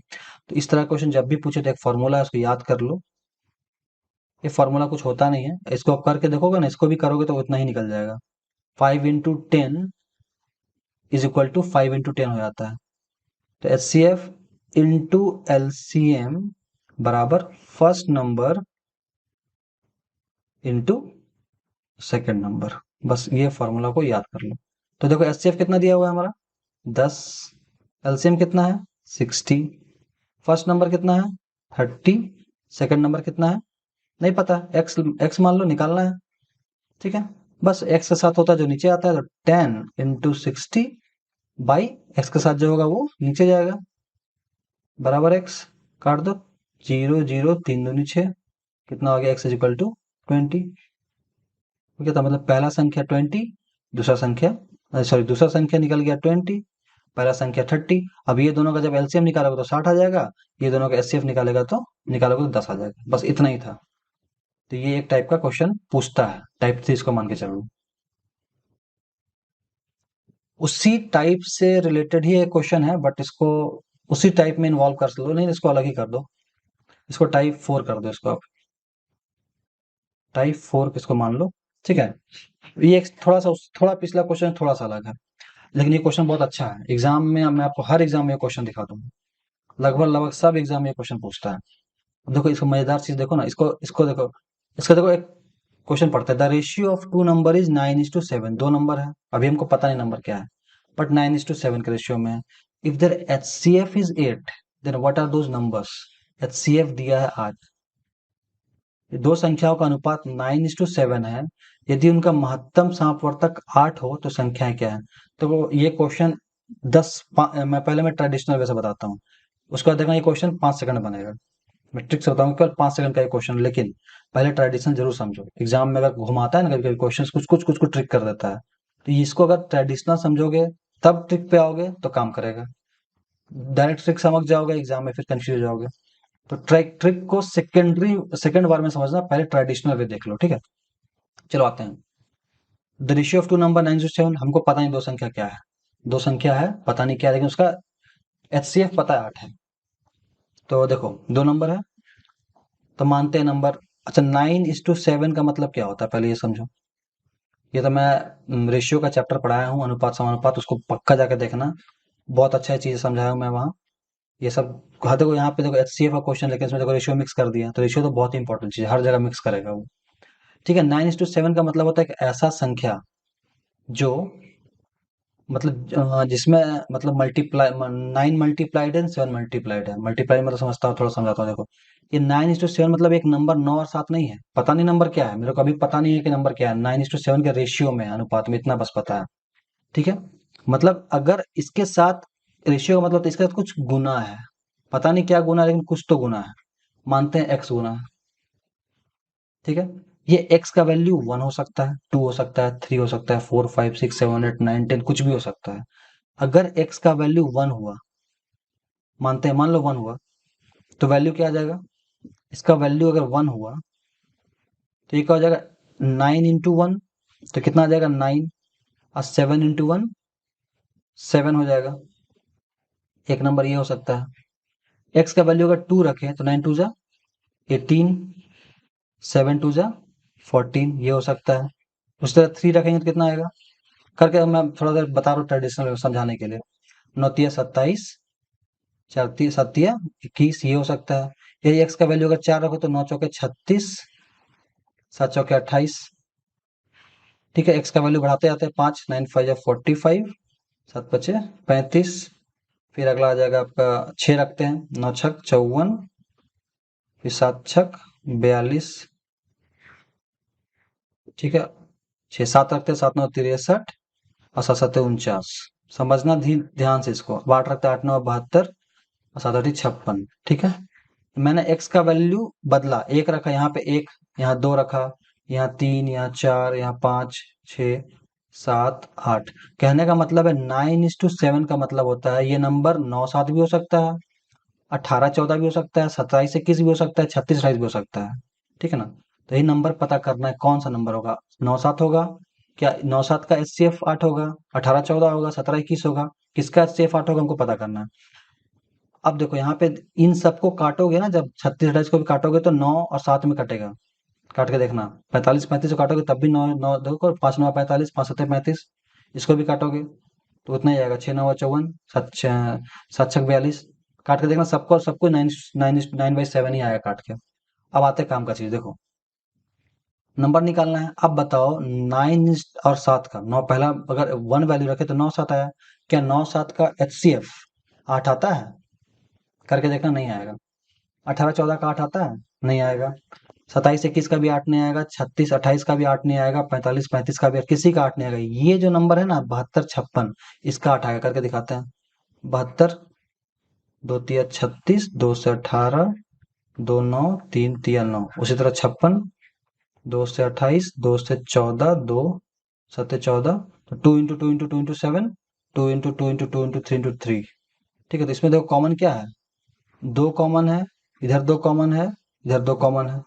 तो इस तरह क्वेश्चन जब भी पूछे तो एक फॉर्मूला है, उसको याद कर लो। ये फॉर्मूला कुछ होता नहीं है, इसको करके देखोगे ना, इसको भी करोगे तो उतना ही निकल जाएगा। 5 into 10 is equal to 5 into 10 हो जाता है। तो H C F into LCM बराबर first number into second number. बस ये फॉर्मूला को याद कर लो। तो देखो एचसीएफ कितना दिया हुआ है हमारा 10, एलसीएम कितना है 60, फर्स्ट नंबर कितना है 30, सेकंड नंबर कितना है नहीं पता, एक्स एक्स मान लो निकालना है। ठीक है, बस एक्स के साथ होता है जो नीचे आता है, तो 10 × 60 बाई एक्स के साथ जो होगा वो नीचे जाएगा, बराबर एक्स। काट दो, जीरो जीरो तीन दूनी छः, कितना हो गया एक्स इज इक्वल टू 20। क्या था मतलब पहला संख्या 20, दूसरा संख्या सॉरी दूसरा संख्या निकल गया 20, पहला संख्या 30। अब ये दोनों का जब एलसीएम निकालोगे तो 60 आ जाएगा, ये दोनों का एचसीएफ निकालोगे तो 10 आ जाएगा। बस इतना ही था। तो ये एक टाइप का क्वेश्चन पूछता है, टाइप 3 इसको मान के चलो। उसी टाइप से रिलेटेड ही एक क्वेश्चन है, बट इसको उसी टाइप में इन्वॉल्व कर लो, नहीं इसको अलग ही कर दो, इसको टाइप 4 कर दो, इसको आप टाइप 4 किसको मान लो। ठीक है, ये एक थोड़ा पिछला क्वेश्चन थोड़ा सा अलग है, लेकिन ये क्वेश्चन बहुत अच्छा है। एग्जाम में मैं आपको हर एग्जाम में ये क्वेश्चन दिखा दूंगा, लगभग लगभग सब एग्जाम में ये क्वेश्चन पूछता है। अब देखो इसको मजेदार चीज देखो ना, इसको इसको देखो, इसका देखो एक क्वेश्चन पढ़ते हैं, the ratio of two number is 9:7। दो नंबर है, अभी हमको पता नहीं नंबर क्या है, बट 9:7 के रेशियो में है। If their HCF is 8, then what are those numbers. HCF दिया है 8, ये दो संख्याओं का अनुपात 9:7 है, यदि उनका महत्तम सामवर्तक 8 हो तो संख्याएं क्या है। तो ये क्वेश्चन मैं ट्रेडिशनल वे से बताता हूँ, उसके बाद देखना ये क्वेश्चन 5 सेकंड में बनेगा। मैं ट्रिक से बताऊंगा, केवल 5 सेकंड का ये क्वेश्चन, लेकिन पहले ट्रेडिशन जरूर समझो। एग्जाम में अगर घुमाता है ना कभी कभी क्वेश्चन, कुछ कुछ ट्रिक कर देता है, तो इसको अगर ट्रेडिशनल समझोगे तब ट्रिक पे आओगे तो काम करेगा। डायरेक्ट ट्रिक समझ जाओगे एग्जाम में फिर कंफ्यूज हो जाओगे। तो ट्रिक ट्रिक को सेकंड बार में समझना, पहले ट्रेडिशनल वे देख लो। ठीक है, चलो आते हैं। The ratio of two number 9:7, हमको पता नहीं दो संख्या क्या है, दो संख्या है पता नहीं क्या है, लेकिन उसका एचसीएफ पता है 8 है। तो देखो दो नंबर है तो मानते हैं नंबर। अच्छा 9:7 का मतलब क्या होता है पहले ये समझो। ये तो मैं रेशियो का चैप्टर पढ़ाया हूँ, अनुपात समानुपात, उसको पक्का जाकर देखना, बहुत अच्छा चीज समझाया हूँ मैं वहाँ। ये सब हाँ देखो यहाँ पे देखो एचसीएफ का क्वेश्चन, लेकिन इसमें देखो रेशियो मिक्स कर दिया, तो रेशियो तो बहुत ही इंपॉर्टेंट चीज है, हर जगह मिक्स करेगा वो। ठीक है, 9:7 का मतलब होता है एक ऐसा संख्या जो मतलब जिसमें मतलब मल्टीप्लाई 9 मल्टीप्लाइड है 7 मल्टीप्लाइड है। मल्टीप्लाई मतलब समझता हूँ, थोड़ा समझाता हूँ देखो। ये 9:7 मतलब एक नंबर 9 और 7 नहीं है, पता नहीं नंबर क्या है, मेरे को अभी पता नहीं है कि नंबर क्या है। 9:7 के रेशियो में अनुपात में इतना बस पता है। ठीक है, मतलब अगर इसके साथ रेशियो का मतलब तो इसके साथ कुछ गुना है, पता नहीं क्या गुना है, लेकिन कुछ तो गुना है। मानते हैं एक्स गुना है। ठीक है, ये एक्स का वैल्यू 1 हो सकता है, 2 हो सकता है, 3 हो सकता है, 4 5 6 7 8 9 10 कुछ भी हो सकता है। अगर एक्स का वैल्यू 1 हुआ, मानते हैं मान लो 1 हुआ, तो वैल्यू क्या आ जाएगा, इसका वैल्यू अगर 1 हुआ तो ये क्या हो जाएगा 9 × 1, तो कितना आ जाएगा 9, और 7 × 1 7 हो जाएगा। एक नंबर ये हो सकता है। एक्स का वैल्यू अगर 2 रखें तो 9 2 जा 18, 7 2 जा 14, ये हो सकता है। उस तरह 3 रखेंगे तो कितना आएगा, करके मैं थोड़ा देर बता रहा हूँ ट्रेडिशनल समझाने के लिए। 9 × 27, 4 7 21, ये हो सकता है। यही एक्स का वैल्यू अगर 4 रखो तो 9 चौके 36, 7 चौके 28। ठीक है, एक्स का वैल्यू बढ़ाते जाते हैं 5, 9 5 जा 45, 7 बचे 35। फिर अगला आ जाएगा आपका 6 रखते हैं, 9 छक 54, फिर 7 छक 42। ठीक है, 6 7 रखते हैं, 7 9 63, और 7 7 49। समझना ध्यान से इसको। 8 रखते हैं, 8 9 72, और 7 8 56। ठीक है, मैंने एक्स का वैल्यू बदला, एक रखा यहाँ पे, एक यहाँ 2 रखा, यहाँ 3, यहाँ 4, यहाँ 5 6 7 8। कहने का मतलब है 9:7 का मतलब होता है ये नंबर 9 7 भी हो सकता है, 18 14 भी हो सकता है, 27 21 भी हो सकता है, 36 28 भी हो सकता है। ठीक है ना, तो ये नंबर पता करना है कौन सा नंबर होगा। 9 7 होगा क्या, 9 7 का एचसीएफ 8 होगा, 18 14 होगा, 17 21 होगा, किसका एचसीएफ 8 होगा हमको पता करना है। अब देखो यहाँ पे इन सबको काटोगे ना, जब 36 28 को भी काटोगे तो 9 और 7 में कटेगा, काट के देखना। 45 35 को काटोगे तब भी 9 9 देखो, 5 9 45, 5 7 35, इसको भी काटोगे तो उतना ही आएगा, 6 9 54, 7 7 6 42। काट के देखना, सबको सबको 9 9 9/7 ही आएगा काट के। अब आते हैं काम का चीज देखो, नंबर निकालना है। अब बताओ 9 और 7 का, 9 पहला अगर 1 वैल्यू रखे तो 9 7 आया। क्या 9 7 का एचसीएफ 8 आता है? करके देखना, नहीं आएगा। 18 14 का 8 आता है? नहीं आएगा। 27 21 का भी 8 नहीं आएगा। 36 28 का भी 8 नहीं आएगा। 45 35 का भी, किसी का 8 नहीं आएगा। ये जो नंबर है ना 72 56, इसका 8 आएगा। करके दिखाते हैं। 72, 2 तिया 36, 2 से 18, 2 9, 3 तिया 9। उसी तरह 56, 2 से 28, 2 से 14, 2 7 14, तो 2 into 2 into 2 into 7, 2 into 2 into 2 into 3 into 3। ठीक है, तो इसमें देखो कॉमन क्या है, 2 कॉमन है, इधर 2 कॉमन है, इधर 2 कॉमन है,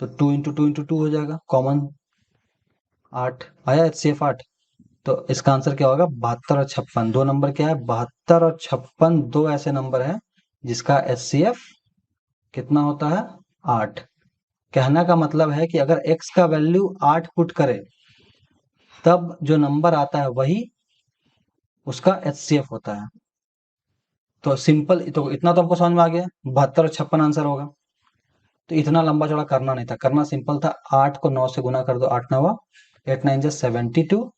तो 2 इंटू 2 इंटू 2 हो जाएगा कॉमन। 8 आया, एचसीएफ 8। तो इसका आंसर क्या होगा, 72 और 56। दो नंबर क्या है, 72 और 56, दो ऐसे नंबर हैं जिसका एचसीएफ कितना होता है, 8। कहने का मतलब है कि अगर x का वैल्यू 8 पुट करे तब जो नंबर आता है वही उसका एचसीएफ होता है। तो सिंपल, तो इतना तो हमको समझ में आ गया, 72 और 56 आंसर होगा। तो इतना लंबा चौड़ा करना नहीं था, करना सिंपल था। 8 को 9 से गुना कर दो, 8 9, 8 9 जा 72,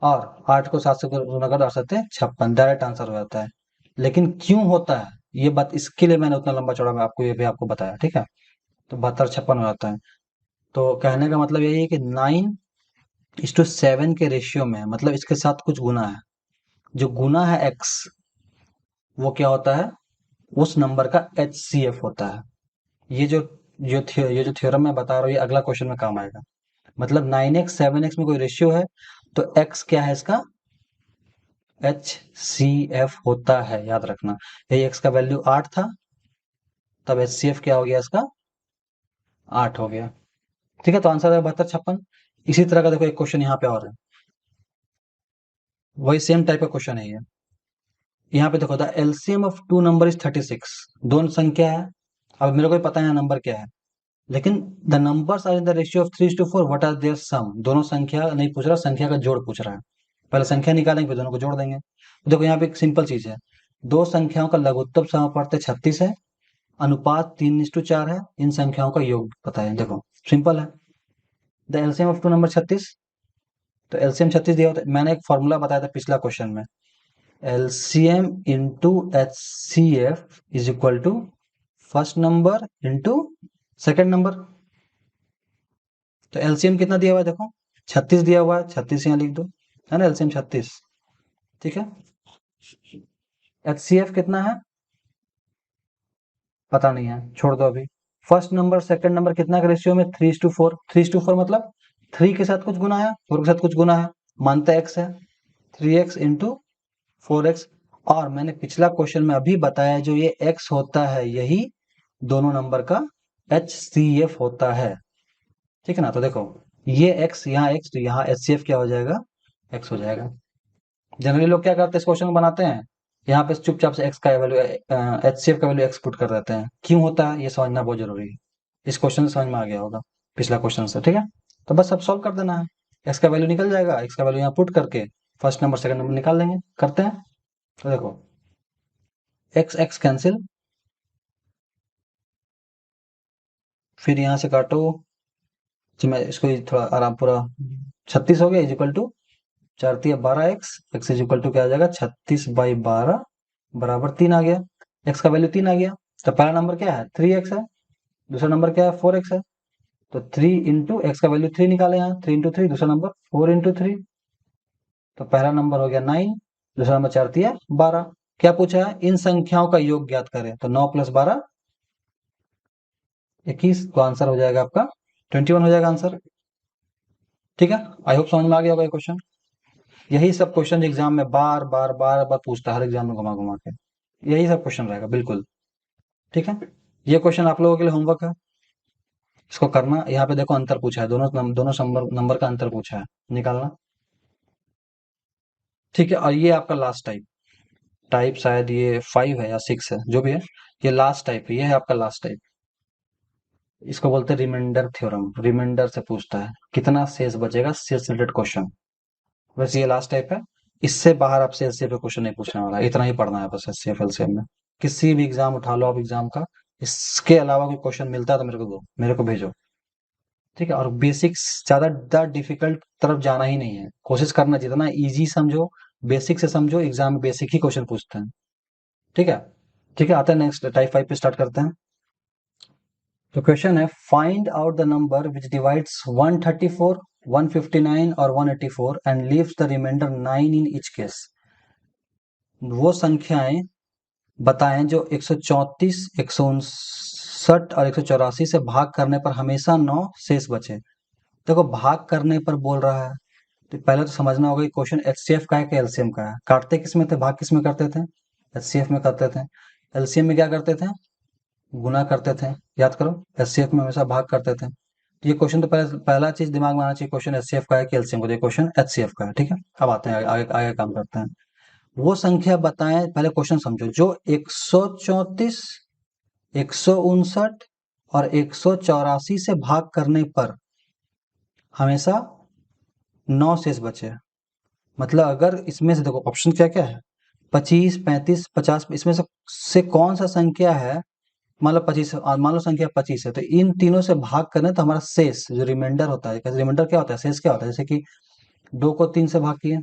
और 8 को 7 से गुना कर दो, 8 7 56, डायरेक्ट आंसर हो जाता है। लेकिन क्यों होता है ये बात, इसके लिए मैंने उतना लंबा चौड़ा मैं आपको ये भी आपको बताया, ठीक है। तो 72 56 हो जाता है। तो कहने का मतलब यही है कि 9:7 के रेशियो में है, मतलब इसके साथ कुछ गुना है। जो गुना है एक्स, वो क्या होता है, उस नंबर का एचसीएफ होता है। ये जो ये जो थ्योरम मैं बता रहा हूँ, ये अगला क्वेश्चन में काम आएगा। मतलब 9x 7x में कोई रेशियो है, तो x क्या है इसका, एच सी एफ होता है, याद रखना। यही x का वैल्यू 8 था, तब एच सी एफ क्या हो गया इसका, 8 हो गया। ठीक है, तो आंसर है 72 56। इसी तरह का देखो एक क्वेश्चन यहाँ पे और है, वही सेम टाइप का क्वेश्चन है ये। यहाँ पे देखो, the LCM of two number is 36। दोनों संख्या है, अब मेरे को भी पता है नंबर क्या है, लेकिन the numbers are in the ratio of 3:4, what are there some. दोनों संख्या नहीं पूछ रहा, संख्या का जोड़ पूछ रहा है। पहले संख्या निकालेंगे फिर दोनों को जोड़ देंगे। तो देखो यहाँ पे एक सिंपल चीज है, दो संख्याओं का लघुत्तम समापवर्त 36 है, अनुपात 3:4 है, इन संख्याओं का योग बताएं। देखो सिंपल है, the LCM of two number 36। तो एलसीएम 36 दिया होता है, मैंने एक फॉर्मूला बताया था पिछला क्वेश्चन में, LCM into H C F is equal to first number into second number. तो एलसीएम कितना दिया हुआ है देखो, 36 दिया हुआ है, 36 यहाँ लिख दो, है ना, एलसीएम 36। ठीक है, एचसीएफ कितना है पता नहीं है, छोड़ दो अभी। फर्स्ट नंबर सेकंड नंबर कितना का रेशियो में, 3:4। 3:4 मतलब 3 के साथ कुछ गुना है, 4 के साथ कुछ गुना है, मानते एक्स है, 3x इंटू 4x। और मैंने पिछला क्वेश्चन में अभी बताया, जो ये x होता है यही दोनों नंबर का HCF होता है। ठीक है ना, तो देखो ये x यहाँ x, तो यहाँ HCF क्या हो जाएगा, x हो जाएगा। जनरली लोग क्या करते हैं, इस क्वेश्चन को बनाते हैं, यहाँ पे चुपचाप से x का वैल्यू, HCF का वैल्यू x पुट कर देते हैं। क्यों होता है ये समझना बहुत जरूरी है। इस क्वेश्चन से समझ में आ गया होगा, पिछला क्वेश्चन से, ठीक है। तो बस अब सॉल्व कर देना है, x का वैल्यू निकल जाएगा, x का वैल्यू यहाँ पुट करके फर्स्ट नंबर सेकंड नंबर निकाल लेंगे। करते हैं, तो देखो x x कैंसिल, फिर यहाँ से काटो, तो मैं इसको थोड़ा आराम पूरा, 36 हो गया is equal to 4×3 = 12, x is equal to क्या आ जाएगा, 36/12 बराबर 3 आ गया। x का वैल्यू 3 आ गया। तो पहला नंबर क्या है, 3x है, दूसरा नंबर क्या है, 4x है। तो 3 इंटू एक्स का वैल्यू 3 निकाले, यहाँ 3 इंटू 3, दूसरा नंबर 4 इंटू 3। तो पहला नंबर हो गया 9, दूसरा नंबर 4×3 = 12। क्या पूछा है, इन संख्याओं का योग ज्ञात करें। तो 9 + 12 21, तो आंसर हो जाएगा आपका 21 हो जाएगा आंसर। ठीक है, आई होप समझ में आ गया होगा ये क्वेश्चन। यही सब क्वेश्चन एग्जाम में बार बार बार बार पूछता है, हर एग्जाम में घुमा घुमा के यही सब क्वेश्चन रहेगा बिल्कुल। ठीक है, ये क्वेश्चन आप लोगों के लिए होमवर्क है, इसको करना। यहाँ पे देखो अंतर पूछा है, दोनों नंबर का अंतर पूछा है, निकालना। ठीक है, और ये आपका लास्ट टाइप, टाइप शायद ये 5 है या 6 है, जो भी है, ये लास्ट टाइप है, ये है आपका लास्ट टाइप। इसको बोलते हैं रिमाइंडर थ्योरम, रिमाइंडर से पूछता है कितना शेष बचेगा, शेष रिलेटेड क्वेश्चन। वैसे ये लास्ट टाइप है, इससे बाहर आपसे एलसीएम पे क्वेश्चन नहीं पूछने वाला, इतना ही पढ़ना है बस एचसीएफ एलसीएम में। किसी भी एग्जाम उठा लो आप एग्जाम का, इसके अलावा कोई क्वेश्चन मिलता है तो मेरे को दो, मेरे को भेजो। ठीक है, और बेसिक्स ज्यादा डिफिकल्ट तरफ जाना ही नहीं है, कोशिश करना जितना इजी समझो, बेसिक से समझो, एग्जाम में बेसिक ही क्वेश्चन पूछते हैं। ठीक है। ठीक है, आते हैं नेक्स्ट टाइप 5 पे स्टार्ट करते हैं। तो क्वेश्चन है, find out the number which divides 134, 159 और 184 and leaves the remainder 9 in each case. वो संख्याएं बताएं जो 134, 159 और 184 से भाग करने पर हमेशा 9 शेष बचे। देखो, भाग करने पर बोल रहा है, तो पहले तो समझना होगा कि क्वेश्चन एचसीएफ का है कि एलसीएम का है। काटते किस में थे, भाग किस में करते थे, एचसीएफ में करते थे। एलसीएम में क्या करते थे, गुना करते थे। याद करो, एचसीएफ में हमेशा भाग करते थे। तो ये क्वेश्चन तो पहला चीज दिमाग में आना चाहिए, क्वेश्चन एचसीएफ का है कि एलसीएम का। तो ये क्वेश्चन एचसीएफ का है। ठीक है, अब आते हैं आगे आगे काम करते हैं। वो संख्या बताएं, पहले क्वेश्चन समझो, जो 134, 159 और 184 से भाग करने पर हमेशा 9 शेष बचे। मतलब अगर इसमें से देखो ऑप्शन क्या क्या है, 25, 35, 50, इसमें से कौन सा संख्या है, मान लो 25, मान लो संख्या 25 है, तो इन तीनों से भाग करें तो हमारा शेष जो रिमाइंडर होता है, कैसे रिमाइंडर क्या होता है, शेष क्या होता है, जैसे कि 2 को 3 से भाग किए,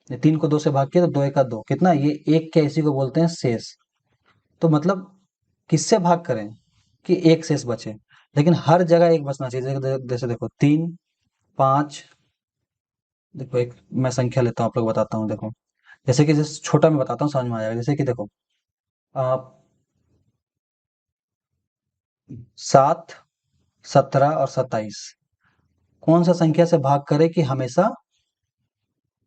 3 को 2 से भाग किए तो 2 1 2, कितना, ये एक क्या, इसी को बोलते हैं शेष। तो मतलब किससे भाग करें कि एक शेष बचे, लेकिन हर जगह एक बचना चाहिए। जैसे देखो 3, 5, देखो एक मैं संख्या लेता हूँ, आप लोग बताता हूँ। देखो, जैसे कि जैसे छोटा मैं बताता हूँ, समझ में आ जाएगा। जैसे कि देखो, आप 7, 17 और 27, कौन सा संख्या से भाग करे कि हमेशा,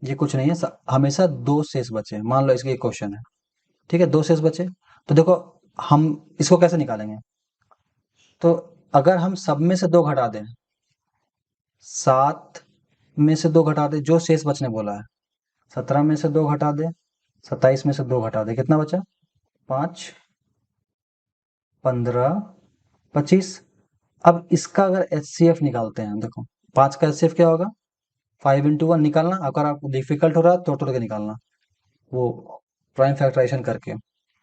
ये कुछ नहीं है, हमेशा 2 शेष बचे। मान लो इसके क्वेश्चन है, ठीक है, 2 शेष बचे। तो देखो, हम इसको कैसे निकालेंगे, तो अगर हम सब में से 2 घटा दें, 7 में से 2 घटा दें, जो शेष बचने बोला है, 17 में से 2 घटा दें, 27 में से 2 घटा दें, कितना बचा, 5, 15, 25। अब इसका अगर एचसीएफ निकालते हैं, देखो 5 का एचसीएफ क्या होगा, 5 into 1 निकालना। अगर आपको डिफिकल्ट हो रहा है, तोड़ के निकालना, वो प्राइम फैक्टराइजेशन करके।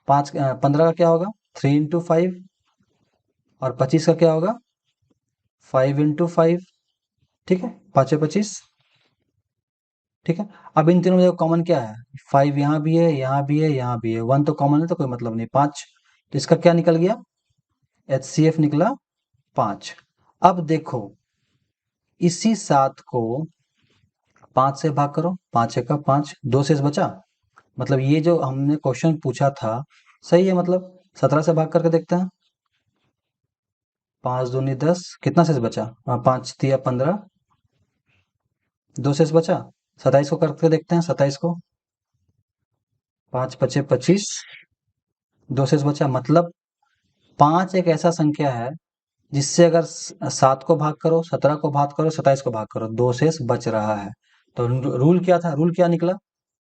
15 का क्या होगा, 3 into 5, और 25 का क्या होगा, 5 into 5। ठीक है, 5 5 25। ठीक है, अब इन तीनों में कॉमन क्या है, 5 यहाँ भी है, यहाँ भी है, यहाँ भी है, 1 तो कॉमन है, तो कोई मतलब नहीं, 5। तो इसका क्या निकल गया, एचसीएफ निकला 5। अब देखो, इसी 7 को 5 से भाग करो, 5 1 5, 2 शेष बचा। मतलब ये जो हमने क्वेश्चन पूछा था सही है। मतलब 17 से भाग करके देखते हैं, 5 दूनी 10, कितना शेष बचा, 5 तिया 15, 2 शेष बचा। 27 को करके देखते हैं, 27 को, 5 5 25, 2 शेष बचा। मतलब 5 एक ऐसा संख्या है जिससे अगर 7 को भाग करो, 17 को भाग करो, 27 को भाग करो, 2 शेष बच रहा है। तो रूल क्या था, रूल क्या निकला,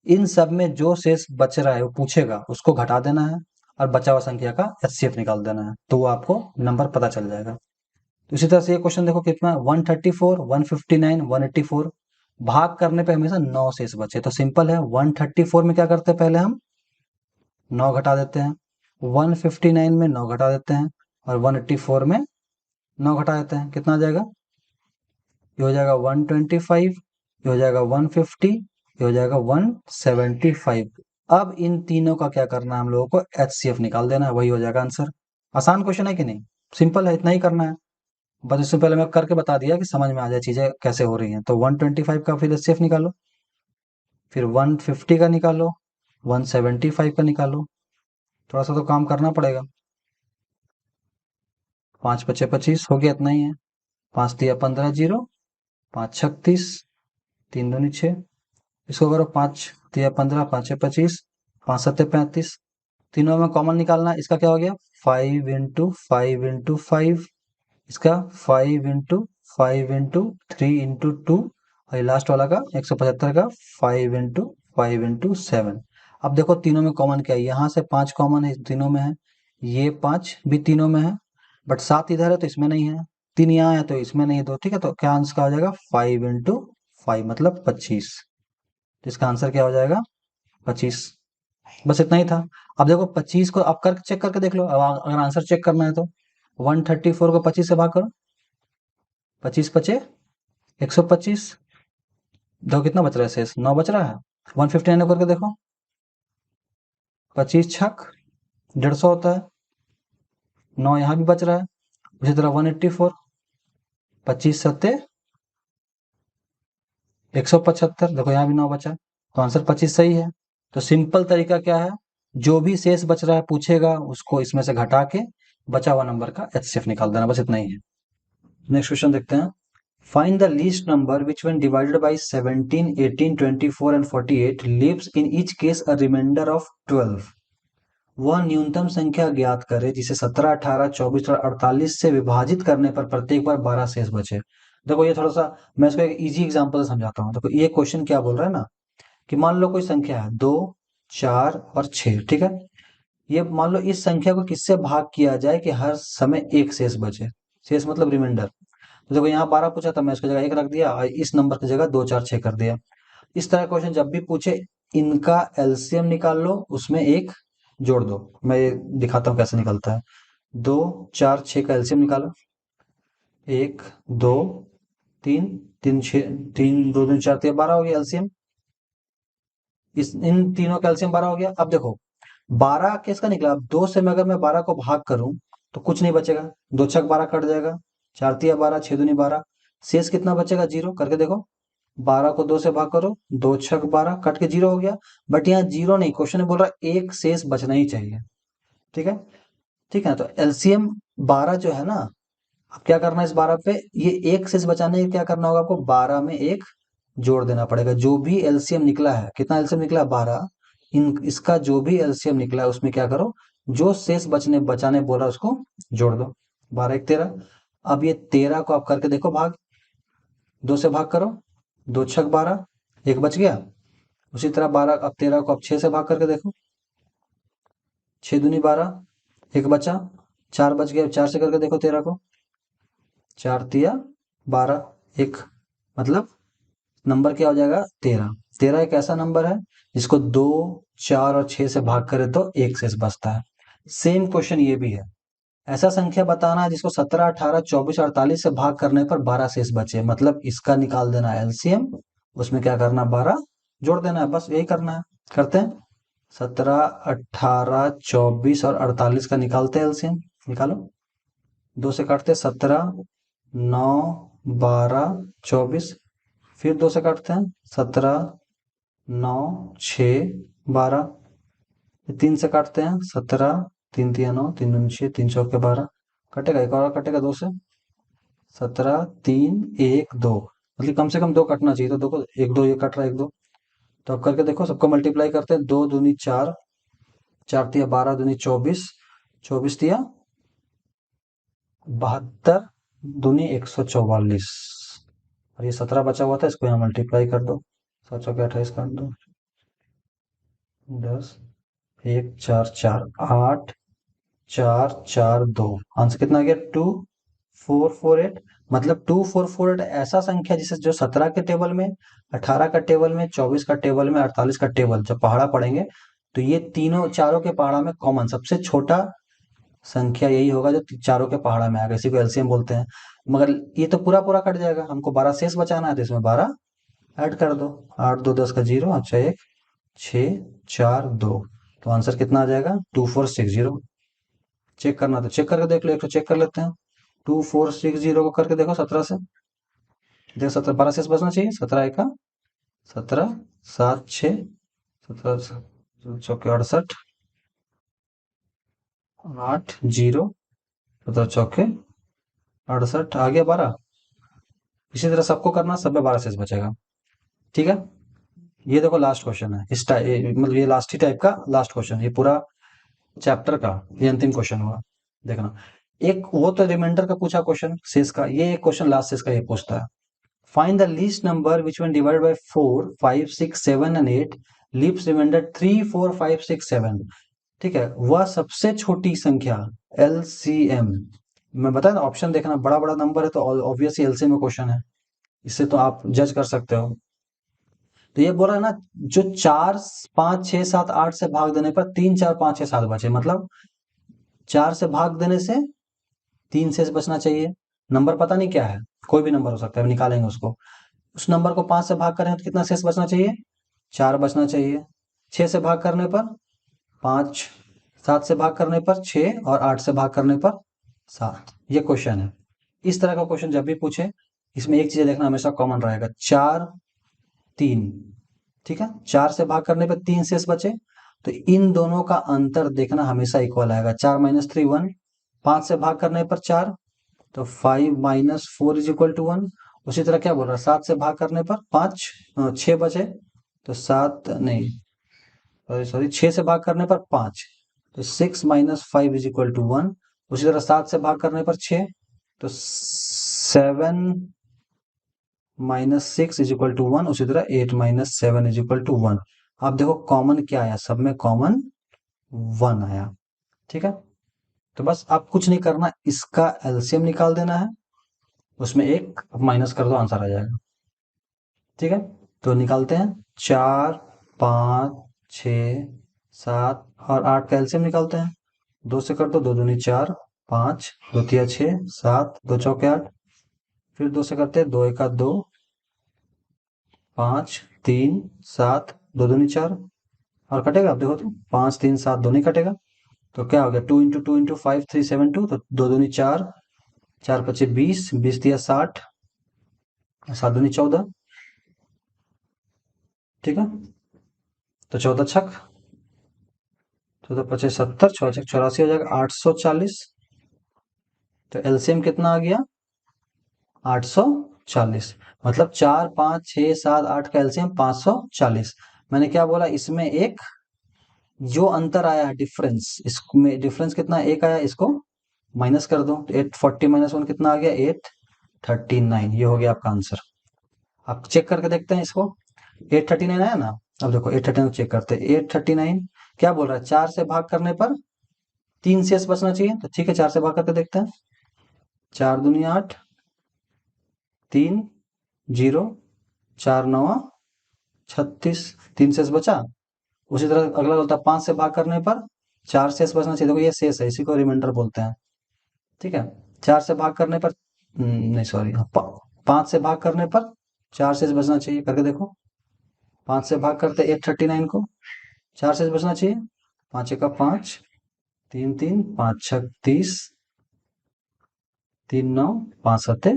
इन सब में जो शेष बच रहा है वो पूछेगा, उसको घटा देना है, और बचा हुआ संख्या का एचसीएफ निकाल देना है, तो वो आपको नंबर पता चल जाएगा। तो इसी तरह से ये क्वेश्चन देखो कितना, 134, 159, 184, भाग करने पे हमेशा 9 शेष बचे। तो सिंपल है, 134 में क्या करते हैं, पहले हम 9 घटा देते हैं, 159 में 9 घटा देते हैं, और 184 में 9 घटा देते हैं, कितना आ जाएगा, ये हो जाएगा 125, ये हो जाएगा 150, ये हो जाएगा 175। अब इन तीनों का क्या करना है, हम लोगों को एचसीएफ निकाल देना है, वही हो जाएगा आंसर। आसान क्वेश्चन है कि नहीं, सिंपल है, इतना ही करना है। बस इससे पहले मैं करके बता दिया कि समझ में आ जाए चीजें कैसे हो रही हैं। तो 125 का फिर एचसीएफ निकालो, फिर 150 का निकालो, 175 का निकालो। थोड़ा सा तो काम करना पड़ेगा। 5 5 25 हो गया, इतना ही है। 5 दिया 15, 0, 5 36, 3 दूनी 6, इसको करो, 5 दिया 15, 5 25, 5 7 35, तीनों में कॉमन निकालना। इसका क्या हो गया, 5 into 5 into 5, इसका 5 into 5 into 3 into 2, और ये लास्ट वाला का 175 का 5 into 5 into 7। अब देखो तीनों में कॉमन क्या है, यहाँ से 5 कॉमन है, तीनों में है, ये 5 भी तीनों में है, बट 7 इधर है तो इसमें नहीं है, 3 यहाँ है तो इसमें नहीं है। तो ठीक है, तो क्या आंसर हो जाएगा, 5 into 5 मतलब 25। तो इसका आंसर क्या हो जाएगा, 25। बस इतना ही था। अब देखो 25 को आप कर चेक करके देख लो, अब अगर आंसर चेक करना है तो 134 को 25 से भाग करो, 25 बचे 125। देखो कितना बच रहा है शेष, 9 बच रहा है। 159 करके देखो, 25 छक 150 होता है, 9 यहाँ भी बच रहा है। उसी तरह 184, 25 सत्ते 175, देखो यहाँ भी 9 बचा, तो आंसर 25 सही है। तो सिंपल तरीका क्या है, जो भी शेष बच रहा है पूछेगा उसको इसमें से घटा के बचा हुआ नंबर का एचसीएफ निकाल देना, बस इतना ही है। नेक्स्ट क्वेश्चन देखते हैं। Find the least number which when divided by 17, 18, 24 and 48 leaves in each case a remainder of 12। वह न्यूनतम संख्या ज्ञात करे जिसे 17, 18, 24 और 48 से विभाजित करने पर प्रत्येक बार 12 शेष बचे। देखो ये थोड़ा सा मैं इसको एक इजी एग्जांपल से समझाता हूँ। देखो ये क्वेश्चन क्या बोल रहा है ना, कि मान लो कोई संख्या है 2, 4 और 6, ठीक है। ये मान लो इस संख्या को किससे भाग किया जाए कि हर समय एक शेष बचे। शेष मतलब रिमाइंडर। तो देखो यहाँ 12 पूछा था, मैं इसकी जगह 1 रख दिया और इस नंबर की जगह 2, 4, 6 कर दिया। इस तरह क्वेश्चन जब भी पूछे इनका एलसीएम निकाल लो, उसमें एक जोड़ दो। मैं ये दिखाता हूँ कैसे निकलता है। 2, 4, 6 का एलसीएम निकालो। 1, 2, 3, 3, 6, 3, 2, 3, 4, 12 हो गया एलसीएम। इस इन तीनों का एलसीएम 12 हो गया। अब देखो 12 किसका निकला, अब 2 से मैं अगर मैं 12 को भाग करूं तो कुछ नहीं बचेगा, 2 छक 12 कट जाएगा, 4 तिया 12, 6 दूनी 12, शेष कितना बचेगा, 0। करके देखो, 12 को 2 से भाग करो, 2 छक 12 कट के 0 हो गया। बट यहाँ 0 नहीं, क्वेश्चन बोल रहा है एक शेष बचना ही चाहिए, ठीक है। ठीक है, तो एलसीएम 12 जो है ना, अब क्या करना है इस 12 पे, ये एक शेष बचाने के लिए क्या करना होगा आपको, 12 में एक जोड़ देना पड़ेगा। जो भी एलसीएम निकला है, कितना एलसीएम निकला है, 12, इन इसका जो भी एलसीएम निकला है उसमें क्या करो, जो शेष बचाने बोला उसको जोड़ दो। 12 एक 13। अब ये 13 को आप करके देखो भाग, 2 से भाग करो, 2 छक 12, एक बच गया। उसी तरह 12, अब 13 को आप 6 से भाग करके देखो, 6 दूनी 12, एक बचा, 4 बच गया, 4 से करके देखो 13 को, 4 तिया 12, एक, मतलब नंबर क्या हो जाएगा, 13। 13 एक ऐसा नंबर है जिसको 2, 4 और 6 से भाग करे तो एक शेष बचता है। सेम क्वेश्चन ये भी है, ऐसा संख्या बताना है जिसको 17, 18, 24, 48 से भाग करने पर 12 शेष बचे, मतलब इसका निकाल देना है एलसीएम, उसमें क्या करना, 12 जोड़ देना है, बस यही करना है। करते हैं, 17, 18, 24 और 48 का निकालते हैं एलसीएम, निकालो। 2 से काटते 17, 9, 12, 24, फिर 2 से काटते हैं 17, 9, 6, 12, 3 से काटते हैं 17, 3 तिया 9, 3 दूनी 6, 3 चौके 12, कटेगा एक और कटेगा 2 से, 17, 3, 1, 2, मतलब कम से कम 2 कटना चाहिए, तो देखो 1, 2 ये कट रहा है 1, 2। तो अब करके देखो, सबको मल्टीप्लाई करते हैं, 2 दूनी 4, 4 तिया 12 दूनी 24, 24 तिया 72, दूनी 144, और ये 17 बचा हुआ था, इसको यहाँ मल्टीप्लाई कर दो, 7 चौके 28 काट दो, 10, 1, 4, 4, 8, 4, 4, 2, आंसर कितना आ गया, 2448। मतलब 2448 ऐसा संख्या जिसे जो 17 के टेबल में, 18 का टेबल में, 24 का टेबल में, 48 का टेबल, जब पहाड़ा पढ़ेंगे तो ये तीनों चारों के पहाड़ा में कॉमन सबसे छोटा संख्या यही होगा जो चारों के पहाड़ा में आएगा, इसी को एलसीएम बोलते हैं। मगर ये तो पूरा पूरा कट जाएगा, हमको 12 शेष बचाना है, तो इसमें 12 ऐड कर दो, 8, 2, 10 का 0, अच्छा 1, 6, 4, 2, तो आंसर कितना आ जाएगा, 2460। चेक करना तो चेक करके देख लो, एक तो चेक कर लेते हैं, 2460 को करके देखो 17 से, देखो 17, 12 शेष बचना चाहिए, 17 एका 17, 7, 6, 17 चौके 68, 8, 0, 17 चौके 68, आ गया 12। इसी तरह सबको करना, सब में 12 शेष बचेगा, ठीक है। ये देखो लास्ट क्वेश्चन है इस टाइप, मतलब ये लास्ट ही टाइप का लास्ट क्वेश्चन, ये पूरा चैप्टर का ये अंतिम क्वेश्चन हुआ। देखना, एक वो तो रिमाइंडर का पूछा क्वेश्चन शेष का, ये एक क्वेश्चन लास्ट शेष का ये पूछता है। Find the least number which when divided by 4, 5, 6, 7 and 8 leaves remainder 3, 4, 5, 6, 7। ठीक है, वह सबसे छोटी संख्या एलसीएम, मैं बताया ना ऑप्शन देखना, बड़ा बड़ा नंबर है तो ऑब्वियसली एलसीएम में क्वेश्चन है, इससे तो आप जज कर सकते हो। तो ये बोल रहा है ना, जो 4, 5, 6, 7, 8 से भाग देने पर 3, 4, 5, 6, 7 बचे, मतलब 4 से भाग देने से 3 शेष बचना चाहिए, नंबर पता नहीं क्या है, कोई भी नंबर हो सकता है, निकालेंगे उसको। उस नंबर को 5 से भाग करें तो कितना शेष बचना चाहिए? 4 बचना चाहिए। 6 से भाग करने पर 5, 7 से भाग करने पर 6 और 8 से भाग करने पर 7। ये क्वेश्चन है। इस तरह का क्वेश्चन जब भी पूछे, इसमें एक चीज देखना हमेशा कॉमन रहेगा, 4, 3। ठीक है, 4 से भाग करने पर 3 शेष बचे, तो इन दोनों का अंतर देखना हमेशा इक्वल आएगा। 4 माइनस 3 1। 5 से भाग करने पर 4, तो 5 माइनस 4 इज इक्वल टू 1। उसी तरह क्या बोल रहा है, 7 से भाग करने पर 5, 6 बचे, तो 7 नहीं, सॉरी सॉरी, 6 से भाग करने पर 5, तो 6 माइनस 5 इज इक्वल टू 1। उसी तरह 7 से भाग करने पर 6, तो 7 माइनस 6 इज इक्वल टू 1। उसी तरह 8 माइनस 7 इज इक्वल टू 1। आप देखो कॉमन क्या आया, सब में कॉमन 1 आया। ठीक है, तो बस आप कुछ नहीं करना, इसका एलसीएम निकाल देना है, उसमें एक माइनस कर दो, आंसर आ जाएगा। ठीक है, तो निकालते हैं। 4, 5, 6, 7 और 8 का एलसीएम निकालते हैं। 2 से कर दो, 2 दूनी 4, 5, 2 तिया 6, 7, 2 चौके 8। फिर 2 से करते हैं, 2 एका 2, 5, 3, 7, 2 दूनी 4। और कटेगा, आप देखो तो 5, 3, 7 दो नहीं कटेगा, तो क्या हो गया, 2 इंटू 2 इंटू 5 372, तो 2 दूनी 4, 4 पचे 20, 20 तिया 60, 7 दूनी 14। ठीक है, तो 14 छक, 14 पचे 70, 6 छक 84 हो जाएगा, 840। तो एलसीएम कितना आ गया, 840। मतलब 4, 5, 6, 7, 8 का एलसीएम 540। मैंने क्या बोला, इसमें एक जो अंतर आया है, डिफरेंस, इसमें डिफरेंस कितना, एक आया, इसको माइनस कर दो, तो 840 माइनस 1 कितना आ गया, 839। ये हो गया आपका आंसर। आप चेक करके देखते हैं इसको, 839 आया ना। अब देखो 839 चेक करते हैं, 839 क्या बोल रहा है, 4 से भाग करने पर 3 शेष बचना चाहिए, तो ठीक है 4 से भाग करके देखते हैं। 4 दूनी 8, 3 0, 4 9 36, 3 शेष बचा। उसी तरह अगला बोलता है 5 से भाग करने पर 4 शेष बचना चाहिए, देखो ये शेष है, इसी को रिमाइंडर बोलते हैं। ठीक है, 4 से भाग करने पर नहीं सॉरी, 5 से भाग करने पर 4 शेष बचना चाहिए, करके देखो। 5 से भाग करते 839 को, 4 शेष बचना चाहिए, 5 का 5, 3 3, 5 छक 30, 3 9, 5 सत्ते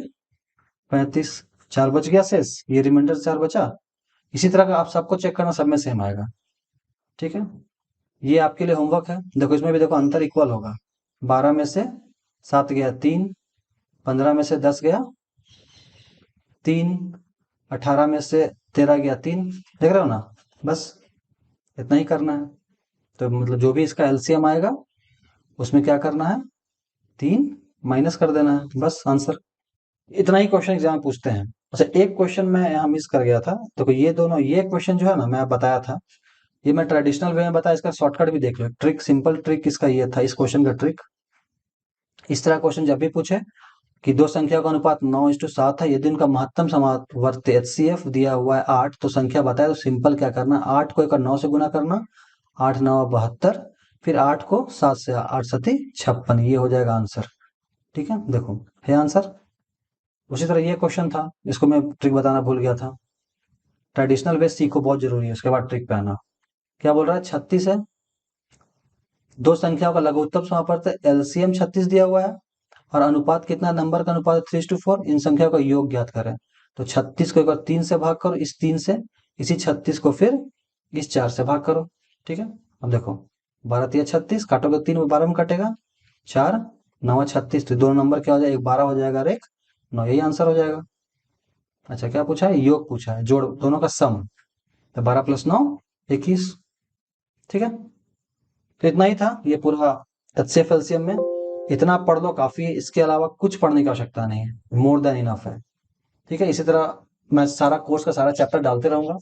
35, 4 बच गया शेष, ये रिमाइंडर 4 बचा। इसी तरह का आप सबको चेक करना, सब में सेम आएगा। ठीक है, ये आपके लिए होमवर्क है। देखो इसमें भी देखो अंतर इक्वल होगा, 12 में से 7 गया 3, 15 में से 10 गया 3, 18 में से 13 गया 3। देख रहे हो ना, बस इतना ही करना है। तो मतलब जो भी इसका एलसीएम आएगा, उसमें क्या करना है, 3 माइनस कर देना है, बस आंसर। इतना ही क्वेश्चन एग्जाम में पूछते हैं। अच्छा, एक क्वेश्चन मैं यहाँ मिस कर गया था, तो ये दोनों, ये क्वेश्चन जो है ना, मैं बताया था, ये मैं ट्रेडिशनल वे में बताया, इसका शॉर्टकट भी देख लो। ट्रिक, सिंपल ट्रिक इसका ये था, इस क्वेश्चन का ट्रिक। इस तरह क्वेश्चन जब भी पूछे कि दो संख्या का अनुपात 9:7 है, यदि उनका महत्तम समावर्ती HCF दिया हुआ है 8, तो संख्या बताए, तो सिंपल क्या करना, 8 को एक 9 से गुना करना, 8 9 72, फिर 8 को 7 से, 8 7 56, ये हो जाएगा आंसर। ठीक है, देखो है आंसर। उसी तरह ये क्वेश्चन था, इसको मैं ट्रिक बताना भूल गया था। ट्रेडिशनल वे सीखो, बहुत जरूरी है, उसके बाद ट्रिक पे आना। क्या बोल रहा है, 36 है, दो संख्याओं का लघुत्तम समापवर्त एलसीएम 36 दिया हुआ है, और अनुपात कितना, नंबर का अनुपात 3:4, इन संख्याओं का योग ज्ञात करें। तो 36 को एक बार 3 से भाग करो, इस 3 से, इसी 36 को फिर इस 4 से भाग करो। ठीक है, अब देखो 12 तिया 36, काटोगे 3 में, 12 में कटेगा, 4 9 36, तो दोनों नंबर क्या हो जाएगा, एक 12 हो जाएगा और एक 9, यही आंसर हो जाएगा। अच्छा, क्या पूछा है, योग पूछा है, जोड़ दोनों का सम, तो 12 + 9 21। ठीक है, तो इतना ही था ये पूरा HCF एलसीएम में। इतना पढ़ लो काफी है, इसके अलावा कुछ पढ़ने की आवश्यकता नहीं है, मोर देन इनफ है। ठीक है, इसी तरह मैं सारा कोर्स का सारा चैप्टर डालते रहूंगा।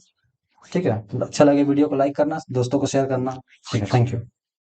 ठीक है, तो अच्छा लगे वीडियो को लाइक करना, दोस्तों को शेयर करना। ठीक है, थैंक यू।